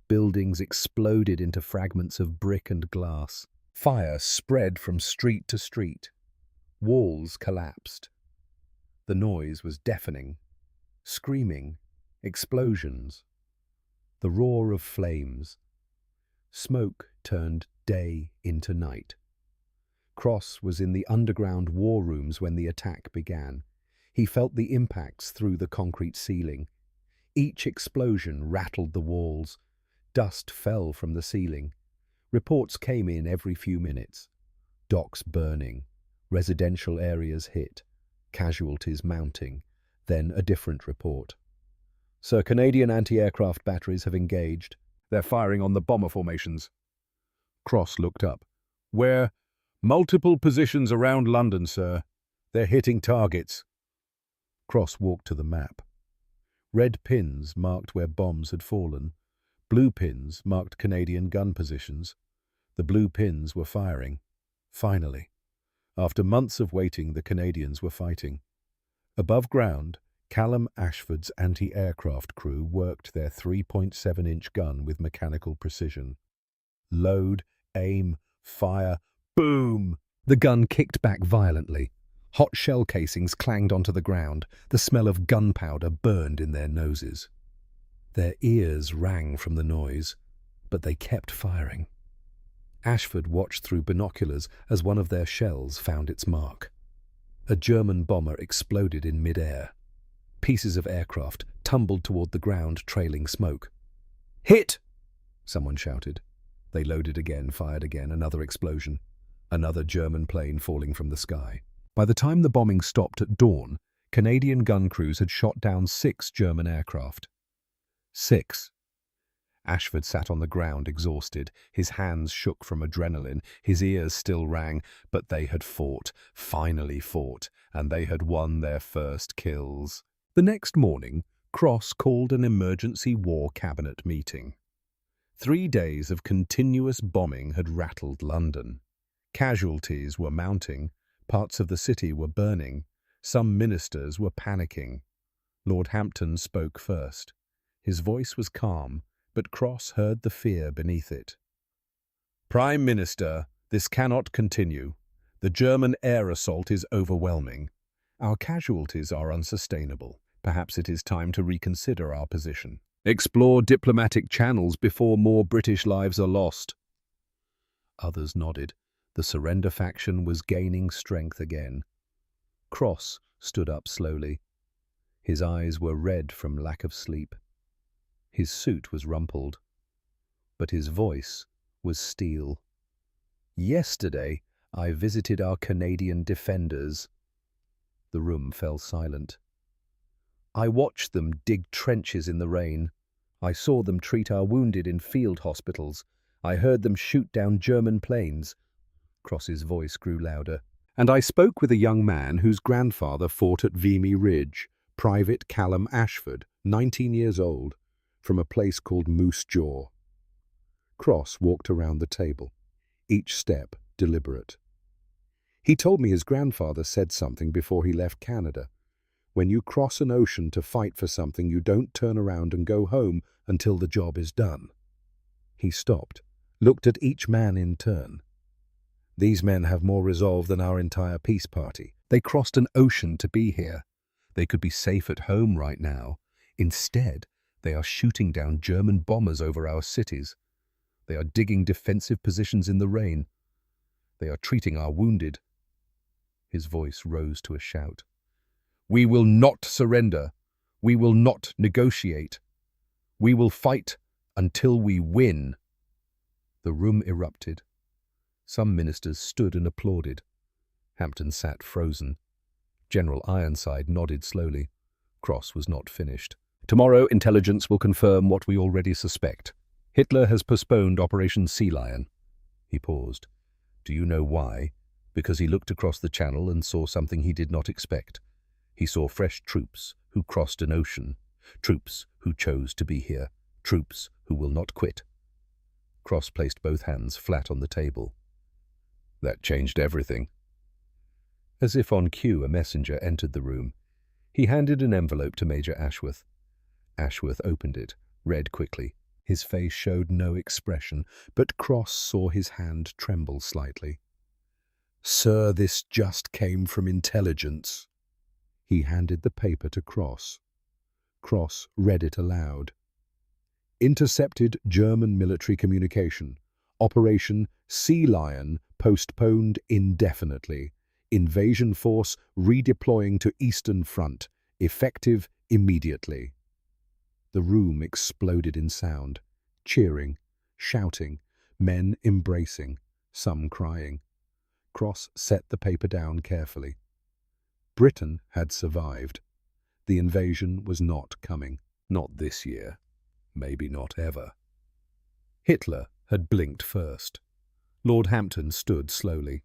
Buildings exploded into fragments of brick and glass. Fire spread from street to street. Walls collapsed. The noise was deafening. Screaming, explosions, the roar of flames. Smoke turned day into night. Cross was in the underground war rooms when the attack began. He felt the impacts through the concrete ceiling. Each explosion rattled the walls. Dust fell from the ceiling. Reports came in every few minutes. Docks burning, residential areas hit, casualties mounting, then a different report. Sir, Canadian anti-aircraft batteries have engaged. They're firing on the bomber formations. Cross looked up. Where? Multiple positions around London, sir. They're hitting targets. Cross walked to the map. Red pins marked where bombs had fallen. Blue pins marked Canadian gun positions. The blue pins were firing. Finally. After months of waiting, the Canadians were fighting. Above ground, Callum Ashford's anti-aircraft crew worked their 3.7-inch gun with mechanical precision. Load, aim, fire, boom! The gun kicked back violently. Hot shell casings clanged onto the ground. The smell of gunpowder burned in their noses. Their ears rang from the noise, but they kept firing. Ashford watched through binoculars as one of their shells found its mark. A German bomber exploded in mid-air. Pieces of aircraft tumbled toward the ground, trailing smoke. "Hit!" someone shouted. They loaded again, fired again, another explosion. Another German plane falling from the sky. By the time the bombing stopped at dawn, Canadian gun crews had shot down 6 German aircraft. 6. Ashford sat on the ground, exhausted. His hands shook from adrenaline. His ears still rang, but they had fought, finally fought, and they had won their first kills. The next morning, Cross called an emergency war cabinet meeting. 3 days of continuous bombing had rattled London. Casualties were mounting. Parts of the city were burning. Some ministers were panicking. Lord Hampton spoke first. His voice was calm, but Cross heard the fear beneath it. "Prime Minister, this cannot continue. The German air assault is overwhelming. Our casualties are unsustainable. Perhaps it is time to reconsider our position. Explore diplomatic channels before more British lives are lost." Others nodded. The surrender faction was gaining strength again. Cross stood up slowly. His eyes were red from lack of sleep. His suit was rumpled, but his voice was steel. "Yesterday, I visited our Canadian defenders." The room fell silent. "I watched them dig trenches in the rain. I saw them treat our wounded in field hospitals. I heard them shoot down German planes." Cross's voice grew louder. "And I spoke with a young man whose grandfather fought at Vimy Ridge, Private Callum Ashford, 19 years old, from a place called Moose Jaw." Cross walked around the table, each step deliberate. "He told me his grandfather said something before he left Canada. When you cross an ocean to fight for something, you don't turn around and go home until the job is done." He stopped, looked at each man in turn. "These men have more resolve than our entire peace party. They crossed an ocean to be here. They could be safe at home right now. Instead, they are shooting down German bombers over our cities. They are digging defensive positions in the rain. They are treating our wounded." His voice rose to a shout. "We will not surrender. We will not negotiate. We will fight until we win." The room erupted. Some ministers stood and applauded. Hampton sat frozen. General Ironside nodded slowly. Cross was not finished. Tomorrow, intelligence will confirm what we already suspect. Hitler has postponed Operation Sea Lion. He paused. Do you know why? Because he looked across the channel and saw something he did not expect. He saw fresh troops who crossed an ocean, troops who chose to be here, troops who will not quit. Cross placed both hands flat on the table. That changed everything. As if on cue, a messenger entered the room. He handed an envelope to Major Ashworth. Ashworth opened it, read quickly. His face showed no expression, but Cross saw his hand tremble slightly. Sir, this just came from intelligence. He handed the paper to Cross. Cross read it aloud. Intercepted German military communication. Operation Sea Lion postponed indefinitely. Invasion force redeploying to Eastern Front. Effective immediately. The room exploded in sound. Cheering, shouting, men embracing, some crying. Cross set the paper down carefully. Britain had survived. The invasion was not coming. Not this year. Maybe not ever. Hitler had blinked first. Lord Hampton stood slowly.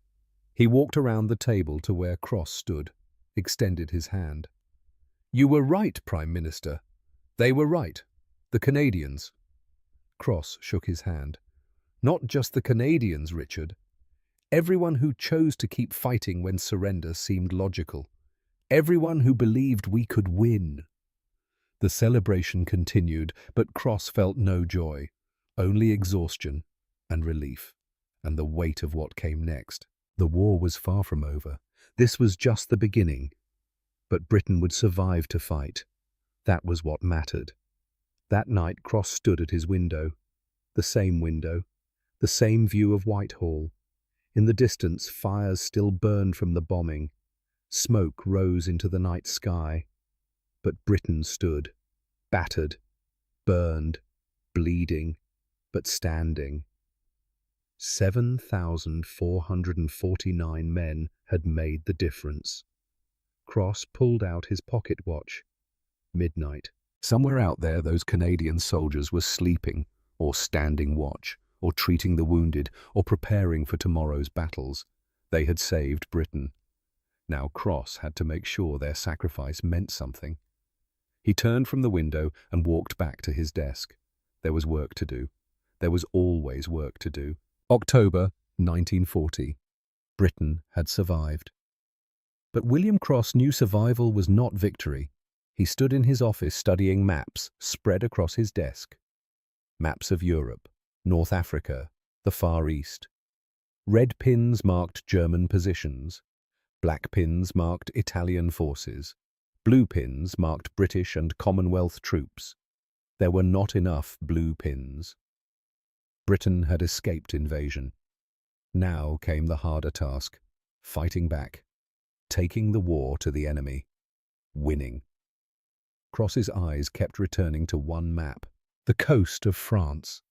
He walked around the table to where Cross stood, extended his hand. You were right, Prime Minister. They were right. The Canadians. Cross shook his hand. Not just the Canadians, Richard. Everyone who chose to keep fighting when surrender seemed logical. Everyone who believed we could win. The celebration continued, but Cross felt no joy, only exhaustion and relief, and the weight of what came next. The war was far from over. This was just the beginning. But Britain would survive to fight. That was what mattered. That night Cross stood at his window. The same view of Whitehall. In the distance, fires still burned from the bombing. Smoke rose into the night sky. But Britain stood, battered, burned, bleeding, but standing. 7,449 men had made the difference. Cross pulled out his pocket watch. Midnight. Somewhere out there, those Canadian soldiers were sleeping, or standing watch, or treating the wounded, or preparing for tomorrow's battles. They had saved Britain. Now Cross had to make sure their sacrifice meant something. He turned from the window and walked back to his desk. There was work to do. There was always work to do. October 1940. Britain had survived. But William Cross knew survival was not victory. He stood in his office studying maps spread across his desk. Maps of Europe, North Africa, the Far East. Red pins marked German positions. Black pins marked Italian forces. Blue pins marked British and Commonwealth troops. There were not enough blue pins. Britain had escaped invasion. Now came the harder task, fighting back, taking the war to the enemy, winning. Cross's eyes kept returning to one map, the coast of France.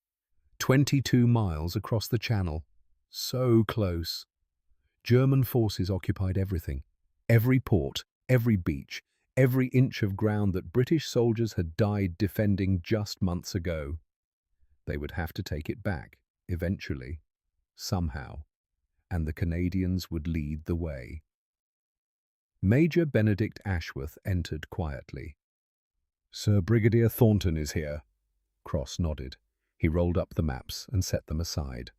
22 miles across the Channel. So close. German forces occupied everything. Every port, every beach, every inch of ground that British soldiers had died defending just months ago. They would have to take it back, eventually, somehow, and the Canadians would lead the way. Major Benedict Ashworth entered quietly. Sir Brigadier Thornton is here. Cross nodded. He rolled up the maps and set them aside.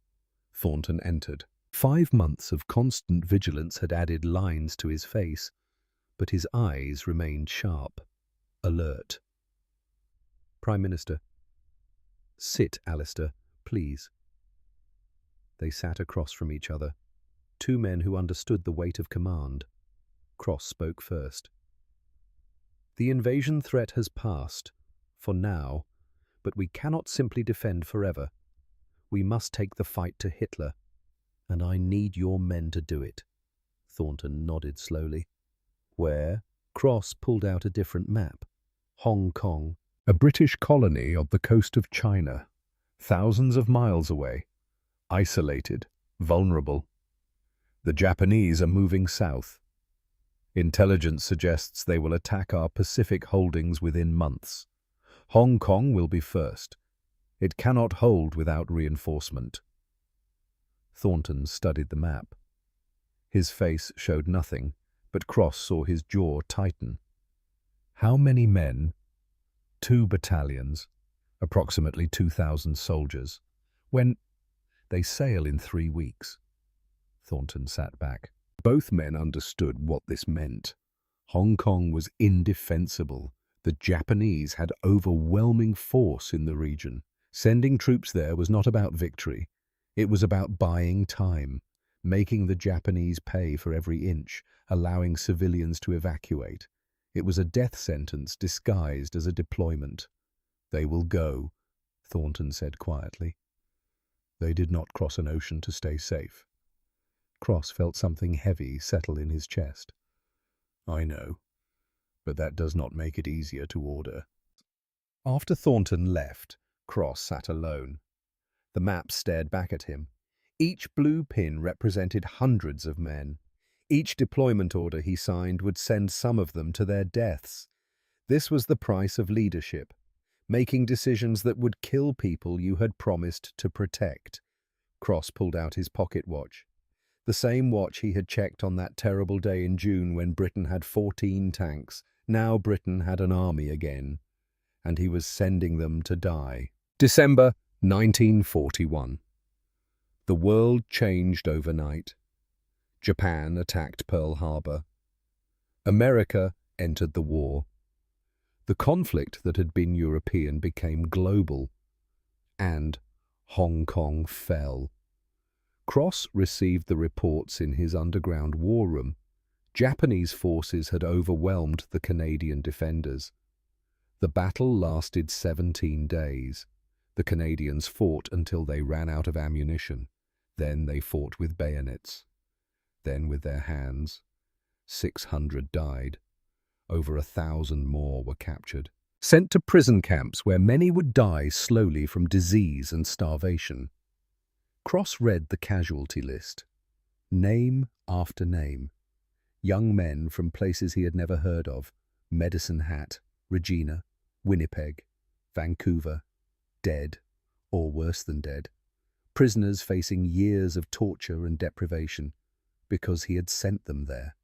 Thornton entered. 5 months of constant vigilance had added lines to his face, but his eyes remained sharp, alert. Prime Minister. Sit, Alistair, please. They sat across from each other, two men who understood the weight of command. Cross spoke first. The invasion threat has passed, for now, but we cannot simply defend forever. We must take the fight to Hitler, and I need your men to do it. Thornton nodded slowly. Where? Cross pulled out a different map. Hong Kong, a British colony on the coast of China, thousands of miles away. isolated, vulnerable. The Japanese are moving south. Intelligence suggests they will attack our Pacific holdings within months. Hong Kong will be first. It cannot hold without reinforcement. Thornton studied the map. His face showed nothing, but Cross saw his jaw tighten. How many men? 2 battalions, approximately 2,000 soldiers. When they sail in 3 weeks. Thornton sat back. Both men understood what this meant. Hong Kong was indefensible. The Japanese had overwhelming force in the region. Sending troops there was not about victory. It was about buying time, making the Japanese pay for every inch, allowing civilians to evacuate. It was a death sentence disguised as a deployment. "They will go," Thornton said quietly. They did not cross an ocean to stay safe. Cross felt something heavy settle in his chest. "I know, but that does not make it easier to order." After Thornton left, Cross sat alone. The map stared back at him. Each blue pin represented hundreds of men. Each deployment order he signed would send some of them to their deaths. This was the price of leadership, making decisions that would kill people you had promised to protect. Cross pulled out his pocket watch. The same watch he had checked on that terrible day in June when Britain had 14 tanks. Now Britain had an army again, and he was sending them to die. December 1941. The world changed overnight. Japan attacked Pearl Harbor. America entered the war. The conflict that had been European became global, and Hong Kong fell. Cross received the reports in his underground war room. Japanese forces had overwhelmed the Canadian defenders. The battle lasted 17 days. The Canadians fought until they ran out of ammunition. Then they fought with bayonets. Then with their hands. 600 died. Over 1,000 more were captured, sent to prison camps where many would die slowly from disease and starvation. Cross read the casualty list. Name after name. Young men from places he had never heard of. Medicine Hat, Regina, Winnipeg, Vancouver. Dead, or worse than dead. Prisoners facing years of torture and deprivation because he had sent them there.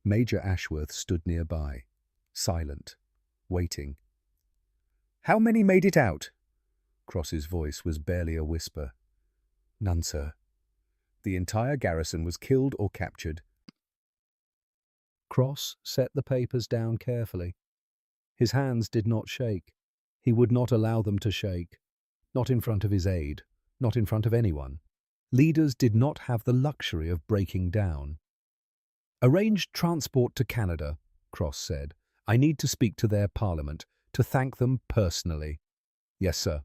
Major Ashworth stood nearby, silent, waiting. "How many made it out?" Cross's voice was barely a whisper. "None, sir. The entire garrison was killed or captured." Cross set the papers down carefully. His hands did not shake. He would not allow them to shake. Not in front of his aide, not in front of anyone. Leaders did not have the luxury of breaking down. "Arrange transport to Canada," Cross said. "I need to speak to their parliament, to thank them personally." "Yes, sir."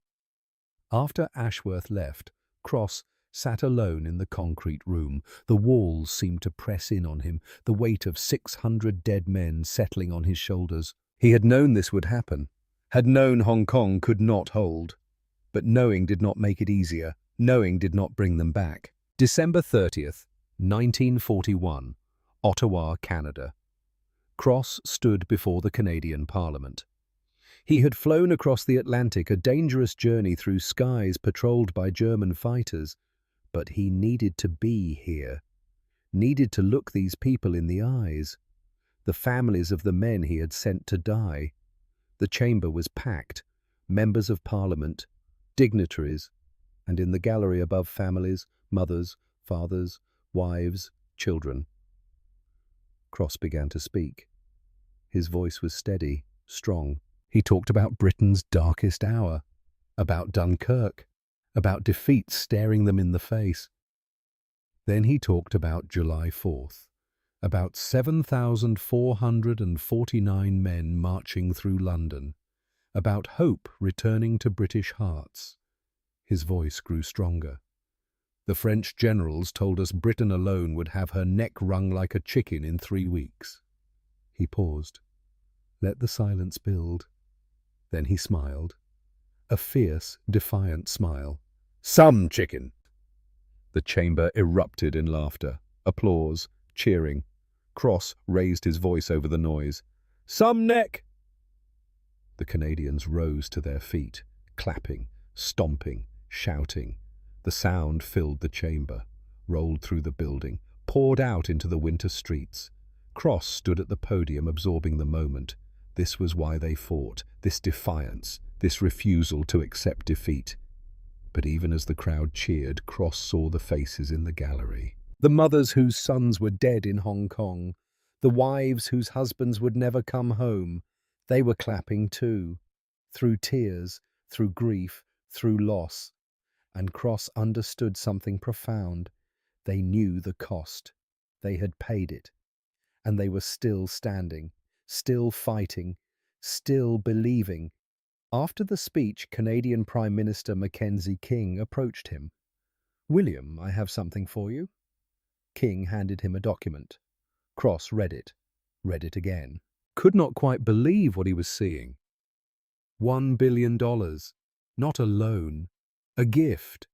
After Ashworth left, Cross sat alone in the concrete room. The walls seemed to press in on him, the weight of 600 dead men settling on his shoulders. He had known this would happen, had known Hong Kong could not hold. But knowing did not make it easier. Knowing did not bring them back. December 30th, 1941, Ottawa, Canada. Cross stood before the Canadian Parliament. He had flown across the Atlantic, a dangerous journey through skies patrolled by German fighters, but he needed to be here, needed to look these people in the eyes, the families of the men he had sent to die. The chamber was packed, members of Parliament, dignitaries, and in the gallery above families, mothers, fathers, wives, children. Cross began to speak. His voice was steady, strong. He talked about Britain's darkest hour, about Dunkirk, about defeat staring them in the face. Then he talked about July 4th, about 7,449 men marching through London, about hope returning to British hearts. His voice grew stronger. The French generals told us Britain alone would have her neck wrung like a chicken in 3 weeks. He paused. Let the silence build. Then he smiled. A fierce, defiant smile. "Some chicken." The chamber erupted in laughter, applause, cheering. Cross raised his voice over the noise. "Some neck!" The Canadians rose to their feet, clapping, stomping, shouting. The sound filled the chamber, rolled through the building, poured out into the winter streets. Cross stood at the podium absorbing the moment. This was why they fought, this defiance, this refusal to accept defeat. But even as the crowd cheered, Cross saw the faces in the gallery. The mothers whose sons were dead in Hong Kong, the wives whose husbands would never come home, they were clapping too, through tears, through grief, through loss. And Cross understood something profound. They knew the cost. They had paid it. And they were still standing, still fighting, still believing. After the speech, Canadian Prime Minister Mackenzie King approached him. "William, I have something for you." King handed him a document. Cross read it again. Could not quite believe what he was seeing. $1 billion, not a loan, a gift,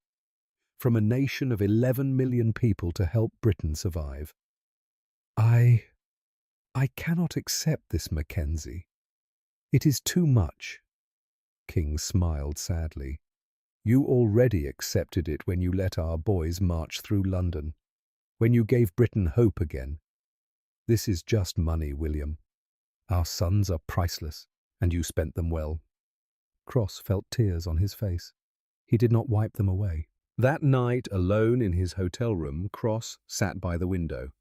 from a nation of 11 million people to help Britain survive. I cannot accept this, Mackenzie. It is too much." King smiled sadly. "You already accepted it when you let our boys march through London, when you gave Britain hope again. This is just money, William. Our sons are priceless, and you spent them well." Cross felt tears on his face. He did not wipe them away. That night, alone in his hotel room, Cross sat by the window.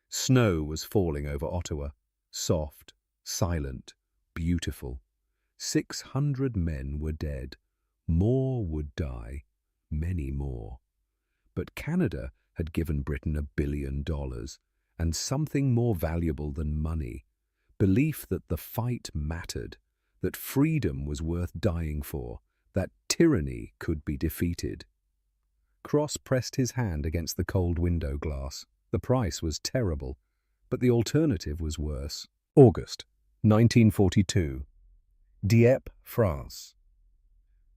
Snow was falling over Ottawa, soft, silent, beautiful. 600 men were dead. More would die, many more. But Canada had given Britain $1 billion, and something more valuable than money, belief that the fight mattered, that freedom was worth dying for, that tyranny could be defeated. Cross pressed his hand against the cold window glass. The price was terrible, but the alternative was worse. August 1942. Dieppe, France.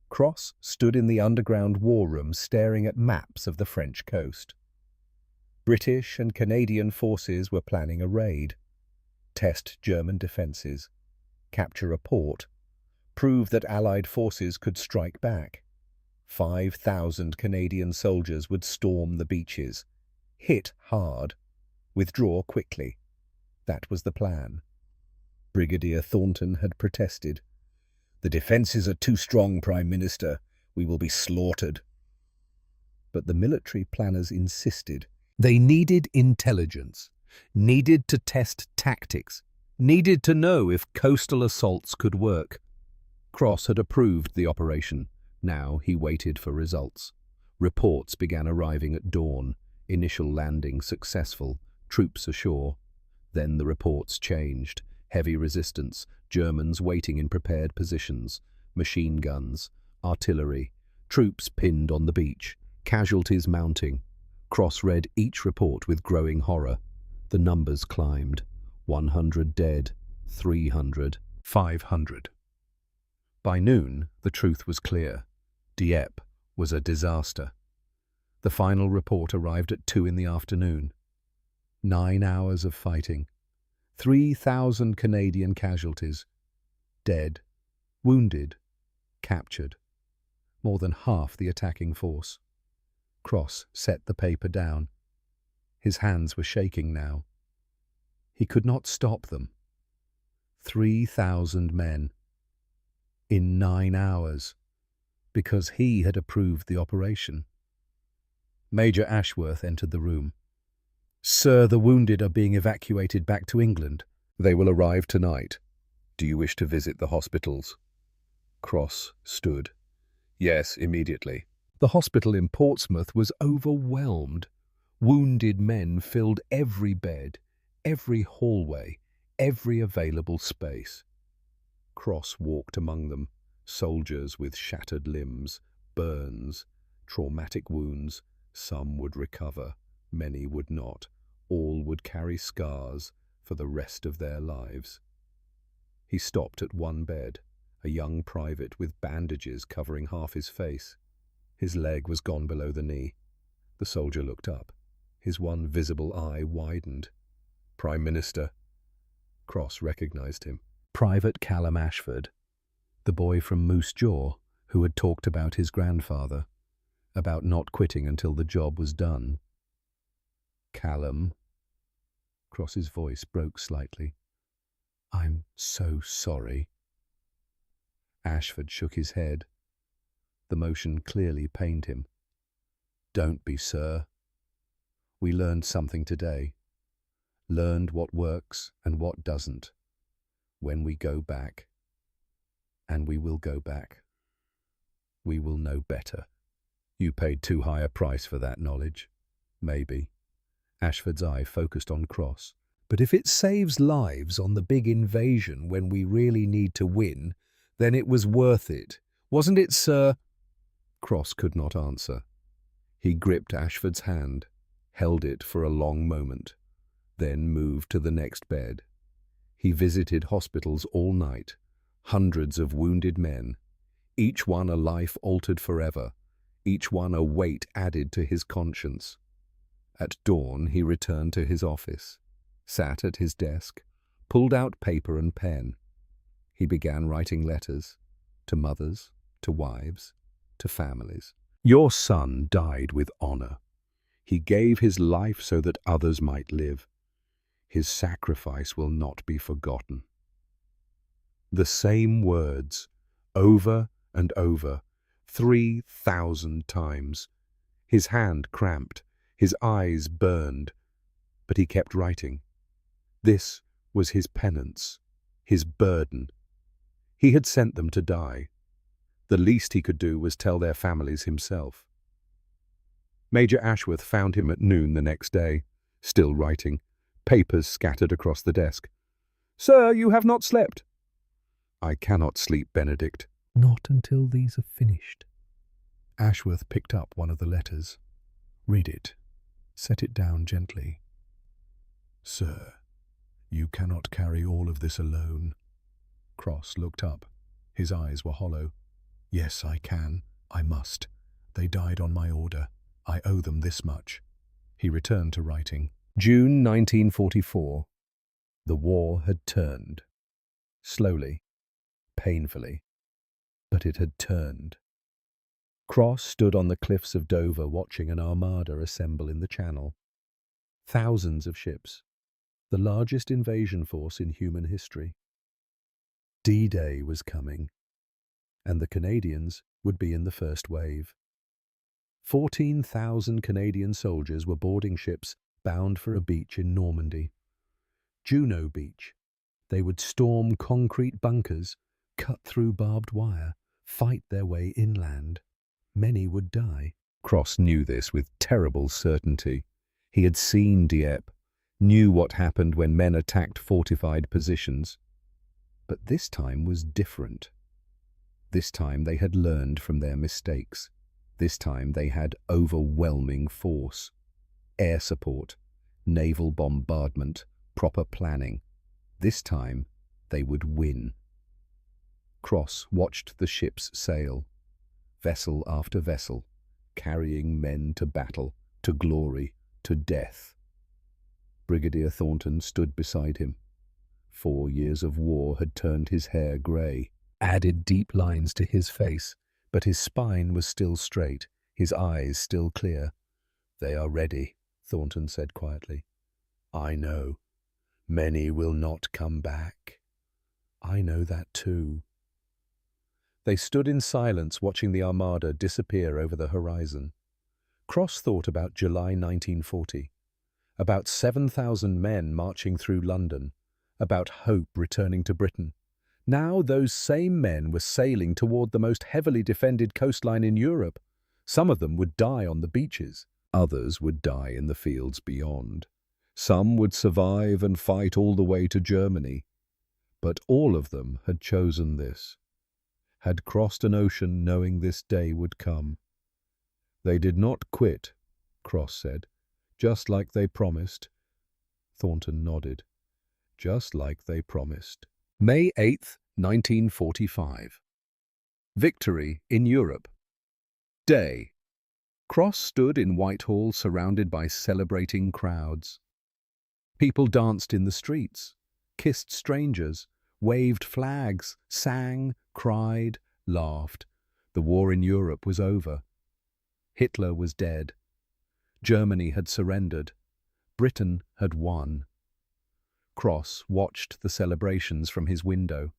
Cross stood in the underground war room staring at maps of the French coast. British and Canadian forces were planning a raid. Test German defences, capture a port, prove that Allied forces could strike back. 5,000 Canadian soldiers would storm the beaches, hit hard, withdraw quickly. That was the plan. Brigadier Thornton had protested. "The defences are too strong, Prime Minister. We will be slaughtered." But the military planners insisted. They needed intelligence, needed to test tactics, needed to know if coastal assaults could work. Cross had approved the operation. Now he waited for results. Reports began arriving at dawn. Initial landing successful, troops ashore. Then the reports changed. Heavy resistance, Germans waiting in prepared positions, machine guns, artillery, troops pinned on the beach, casualties mounting. Cross read each report with growing horror. The numbers climbed. 100 dead, 300, 500. By noon, the truth was clear. Dieppe was a disaster. The final report arrived at 2 in the afternoon. 9 hours of fighting. 3,000 Canadian casualties. Dead, wounded, captured. More than half the attacking force. Cross set the paper down. His hands were shaking now. He could not stop them. 3,000 men. In 9 hours. Because he had approved the operation. Major Ashworth entered the room. "Sir, the wounded are being evacuated back to England. They will arrive tonight. Do you wish to visit the hospitals?" Cross stood. "Yes, immediately." The hospital in Portsmouth was overwhelmed. Wounded men filled every bed, every hallway, every available space. Cross walked among them, soldiers with shattered limbs, burns, traumatic wounds. Some would recover, many would not. All would carry scars for the rest of their lives. He stopped at one bed, a young private with bandages covering half his face. His leg was gone below the knee. The soldier looked up. His one visible eye widened. Prime Minister. Cross recognized him. Private Callum Ashford, the boy from Moose Jaw who had talked about his grandfather, about not quitting until the job was done. Callum. Cross's voice broke slightly. I'm so sorry. Ashford shook his head. The motion clearly pained him. Don't be, sir. We learned something today. Learned what works and what doesn't. When we go back, and we will go back, we will know better. You paid too high a price for that knowledge. Maybe. Ashford's eye focused on Cross. But if it saves lives on the big invasion when we really need to win, then it was worth it. Wasn't it, sir? Cross could not answer. He gripped Ashford's hand, held it for a long moment, then moved to the next bed. He visited hospitals all night, hundreds of wounded men, each one a life altered forever, each one a weight added to his conscience. At dawn he returned to his office, sat at his desk, pulled out paper and pen. He began writing letters, to mothers, to wives, to families. Your son died with honor. He gave his life so that others might live. His sacrifice will not be forgotten. The same words, over and over, 3,000 times. His hand cramped, his eyes burned, but he kept writing. This was his penance, his burden. He had sent them to die. The least he could do was tell their families himself. Major Ashworth found him at noon the next day, still writing, papers scattered across the desk. Sir, you have not slept. I cannot sleep, Benedict. Not until these are finished. Ashworth picked up one of the letters. Read it. Set it down gently. Sir, you cannot carry all of this alone. Cross looked up. His eyes were hollow. Yes, I can. I must. They died on my order. I owe them this much. He returned to writing. June 1944. The war had turned. Slowly, painfully, but it had turned. Cross stood on the cliffs of Dover watching an armada assemble in the Channel. Thousands of ships, the largest invasion force in human history. D-Day was coming, and the Canadians would be in the first wave. 14,000 Canadian soldiers were boarding ships bound for a beach in Normandy. Juno Beach. They would storm concrete bunkers, cut through barbed wire, fight their way inland. Many would die. Cross knew this with terrible certainty. He had seen Dieppe, knew what happened when men attacked fortified positions. But this time was different. This time they had learned from their mistakes. This time they had overwhelming force. Air support, naval bombardment, proper planning. This time they would win. Cross watched the ships sail, vessel after vessel, carrying men to battle, to glory, to death. Brigadier Thornton stood beside him. 4 years of war had turned his hair grey, added deep lines to his face, but his spine was still straight, his eyes still clear. They are ready, Thornton said quietly. I know. Many will not come back. I know that too. They stood in silence watching the armada disappear over the horizon. Cross thought about July 1940, about 7,000 men marching through London, about hope returning to Britain. Now those same men were sailing toward the most heavily defended coastline in Europe. Some of them would die on the beaches. Others would die in the fields beyond. Some would survive and fight all the way to Germany. But all of them had chosen this, had crossed an ocean knowing this day would come. They did not quit, Cross said, just like they promised. Thornton nodded. Just like they promised. May 8th, 1945. Victory in Europe. Day. Cross stood in Whitehall surrounded by celebrating crowds. People danced in the streets, kissed strangers, waved flags, sang, cried, laughed. The war in Europe was over. Hitler was dead. Germany had surrendered. Britain had won. Cross watched the celebrations from his window,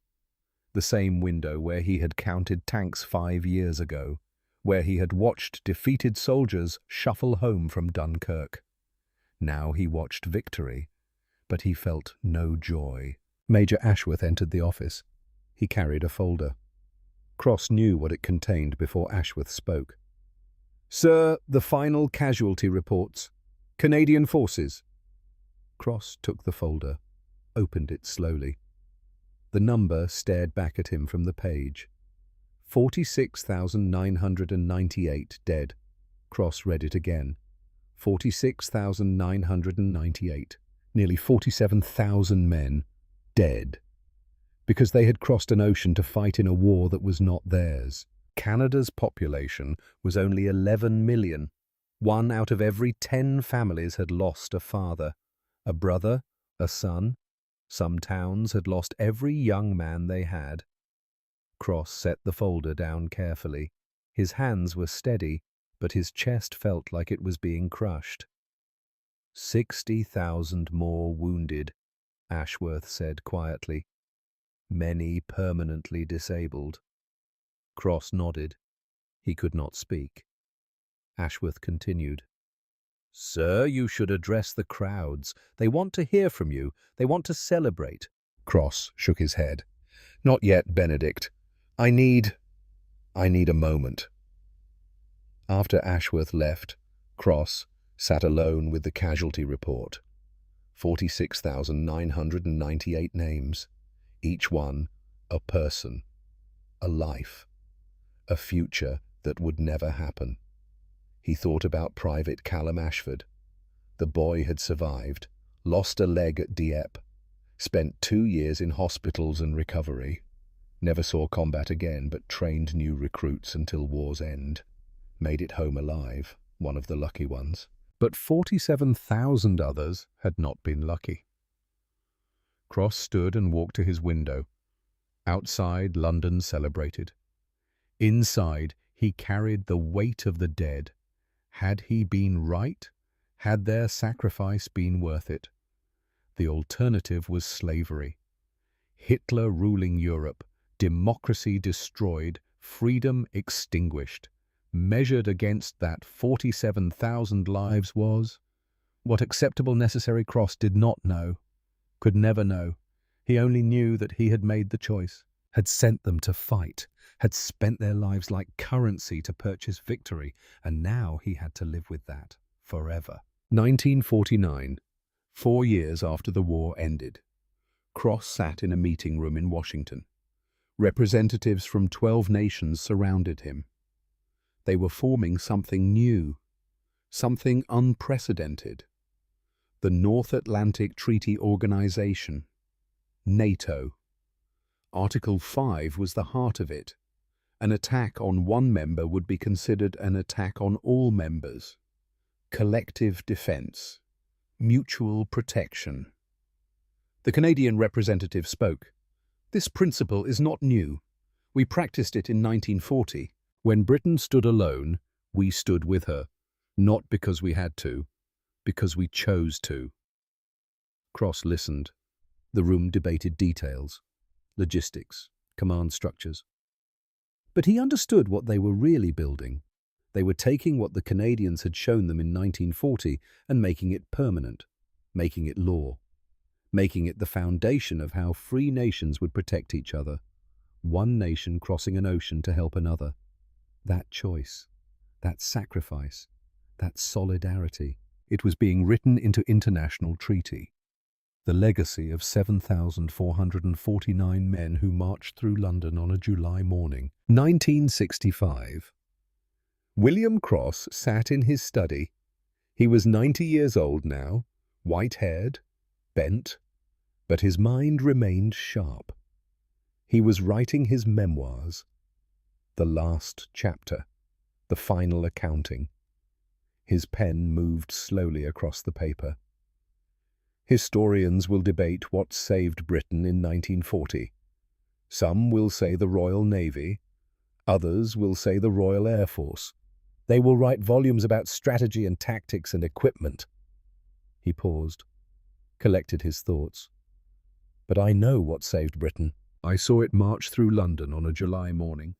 the same window where he had counted tanks 5 years ago, where he had watched defeated soldiers shuffle home from Dunkirk. Now he watched victory, but he felt no joy. Major Ashworth entered the office. He carried a folder. Cross knew what it contained before Ashworth spoke. "Sir, the final casualty reports. Canadian forces." Cross took the folder, opened it slowly. The number stared back at him from the page. 46,998 dead. Cross read it again. 46,998. Nearly 47,000 men dead. Because they had crossed an ocean to fight in a war that was not theirs. Canada's population was only 11 million. 1 out of every 10 families had lost a father, a brother, a son. Some towns had lost every young man they had. Cross set the folder down carefully. His hands were steady, but his chest felt like it was being crushed. 60,000 more wounded, Ashworth said quietly. Many permanently disabled. Cross nodded. He could not speak. Ashworth continued. "Sir, you should address the crowds. They want to hear from you. They want to celebrate." Cross shook his head. "Not yet, Benedict. I need a moment." After Ashworth left, Cross sat alone with the casualty report. 46,998 names, each one a person, a life, a future that would never happen. He thought about Private Callum Ashford. The boy had survived, lost a leg at Dieppe, spent 2 years in hospitals and recovery, never saw combat again but trained new recruits until war's end, made it home alive, one of the lucky ones. But 47,000 others had not been lucky. Cross stood and walked to his window. Outside, London celebrated. Inside, he carried the weight of the dead. Had he been right? Had their sacrifice been worth it? The alternative was slavery. Hitler ruling Europe, democracy destroyed, freedom extinguished. Measured against that 47,000 lives was what acceptable necessary Cross did not know, could never know. He only knew that he had made the choice, had sent them to fight, had spent their lives like currency to purchase victory, and now he had to live with that forever. 1949, 4 years after the war ended. Cross sat in a meeting room in Washington. Representatives from 12 nations surrounded him. They were forming something new, something unprecedented. The North Atlantic Treaty Organization, NATO. Article 5 was the heart of it. An attack on one member would be considered an attack on all members. Collective defense, mutual protection. The Canadian representative spoke. "This principle is not new. We practiced it in 1940. When Britain stood alone, we stood with her, not because we had to, because we chose to." Cross listened. The room debated details, logistics, command structures. But he understood what they were really building. They were taking what the Canadians had shown them in 1940 and making it permanent, making it law, making it the foundation of how free nations would protect each other, one nation crossing an ocean to help another. That choice, that sacrifice, that solidarity, it was being written into international treaty. The legacy of 7,449 men who marched through London on a July morning. 1965. William Cross sat in his study. He was 90 years old now, white-haired, bent, but his mind remained sharp. He was writing his memoirs. The last chapter, the final accounting. His pen moved slowly across the paper. Historians will debate what saved Britain in 1940. Some will say the Royal Navy, others will say the Royal Air Force. They will write volumes about strategy and tactics and equipment. He paused, collected his thoughts. But I know what saved Britain. I saw it march through London on a July morning.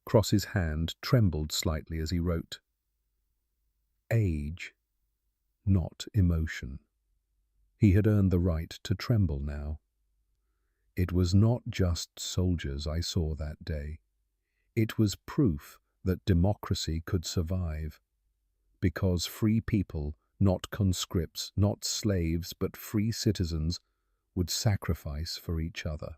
Cross's hand trembled slightly as he wrote. Age, not emotion. He had earned the right to tremble now. It was not just soldiers I saw that day. It was proof that democracy could survive, because free people, not conscripts, not slaves, but free citizens, would sacrifice for each other.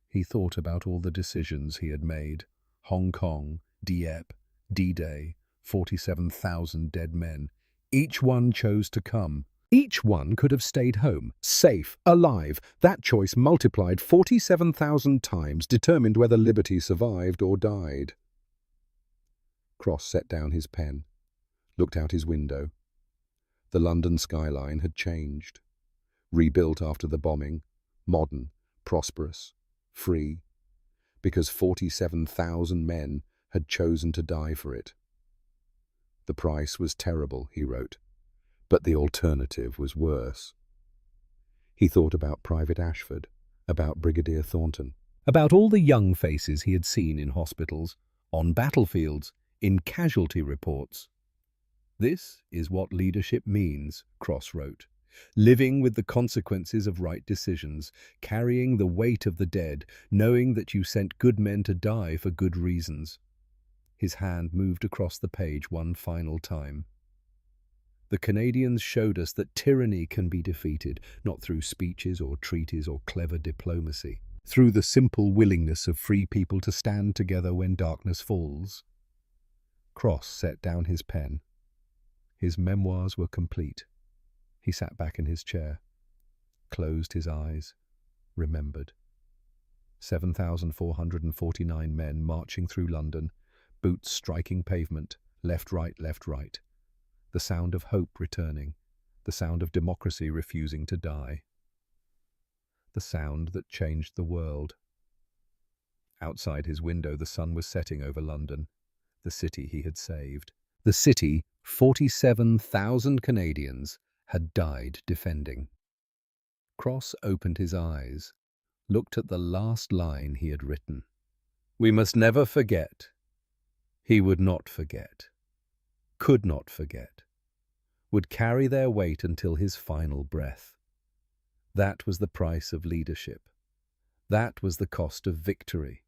He thought about all the decisions he had made. Hong Kong, Dieppe, D-Day, 47,000 dead men. Each one chose to come. Each one could have stayed home, safe, alive. That choice multiplied 47,000 times determined whether liberty survived or died. Cross set down his pen, looked out his window. The London skyline had changed. Rebuilt after the bombing, modern, prosperous, free, because 47,000 men had chosen to die for it. The price was terrible, he wrote, but the alternative was worse. He thought about Private Ashford, about Brigadier Thornton, about all the young faces he had seen in hospitals, on battlefields, in casualty reports. This is what leadership means, Cross wrote. Living with the consequences of right decisions, carrying the weight of the dead, knowing that you sent good men to die for good reasons. His hand moved across the page one final time. The Canadians showed us that tyranny can be defeated, not through speeches or treaties or clever diplomacy, through the simple willingness of free people to stand together when darkness falls. Cross set down his pen. His memoirs were complete. He sat back in his chair, closed his eyes, remembered. 7,449 men marching through London, boots striking pavement, left, right, left, right. The sound of hope returning, the sound of democracy refusing to die. The sound that changed the world. Outside his window, the sun was setting over London, the city he had saved. The city 47,000 Canadians had died defending. Cross opened his eyes, looked at the last line he had written. We must never forget. He would not forget, could not forget, would carry their weight until his final breath. That was the price of leadership. That was the cost of victory.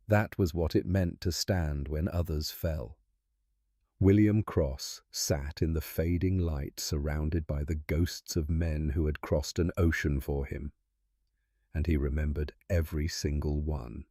That was what it meant to stand when others fell. William Cross sat in the fading light surrounded by the ghosts of men who had crossed an ocean for him, and he remembered every single one.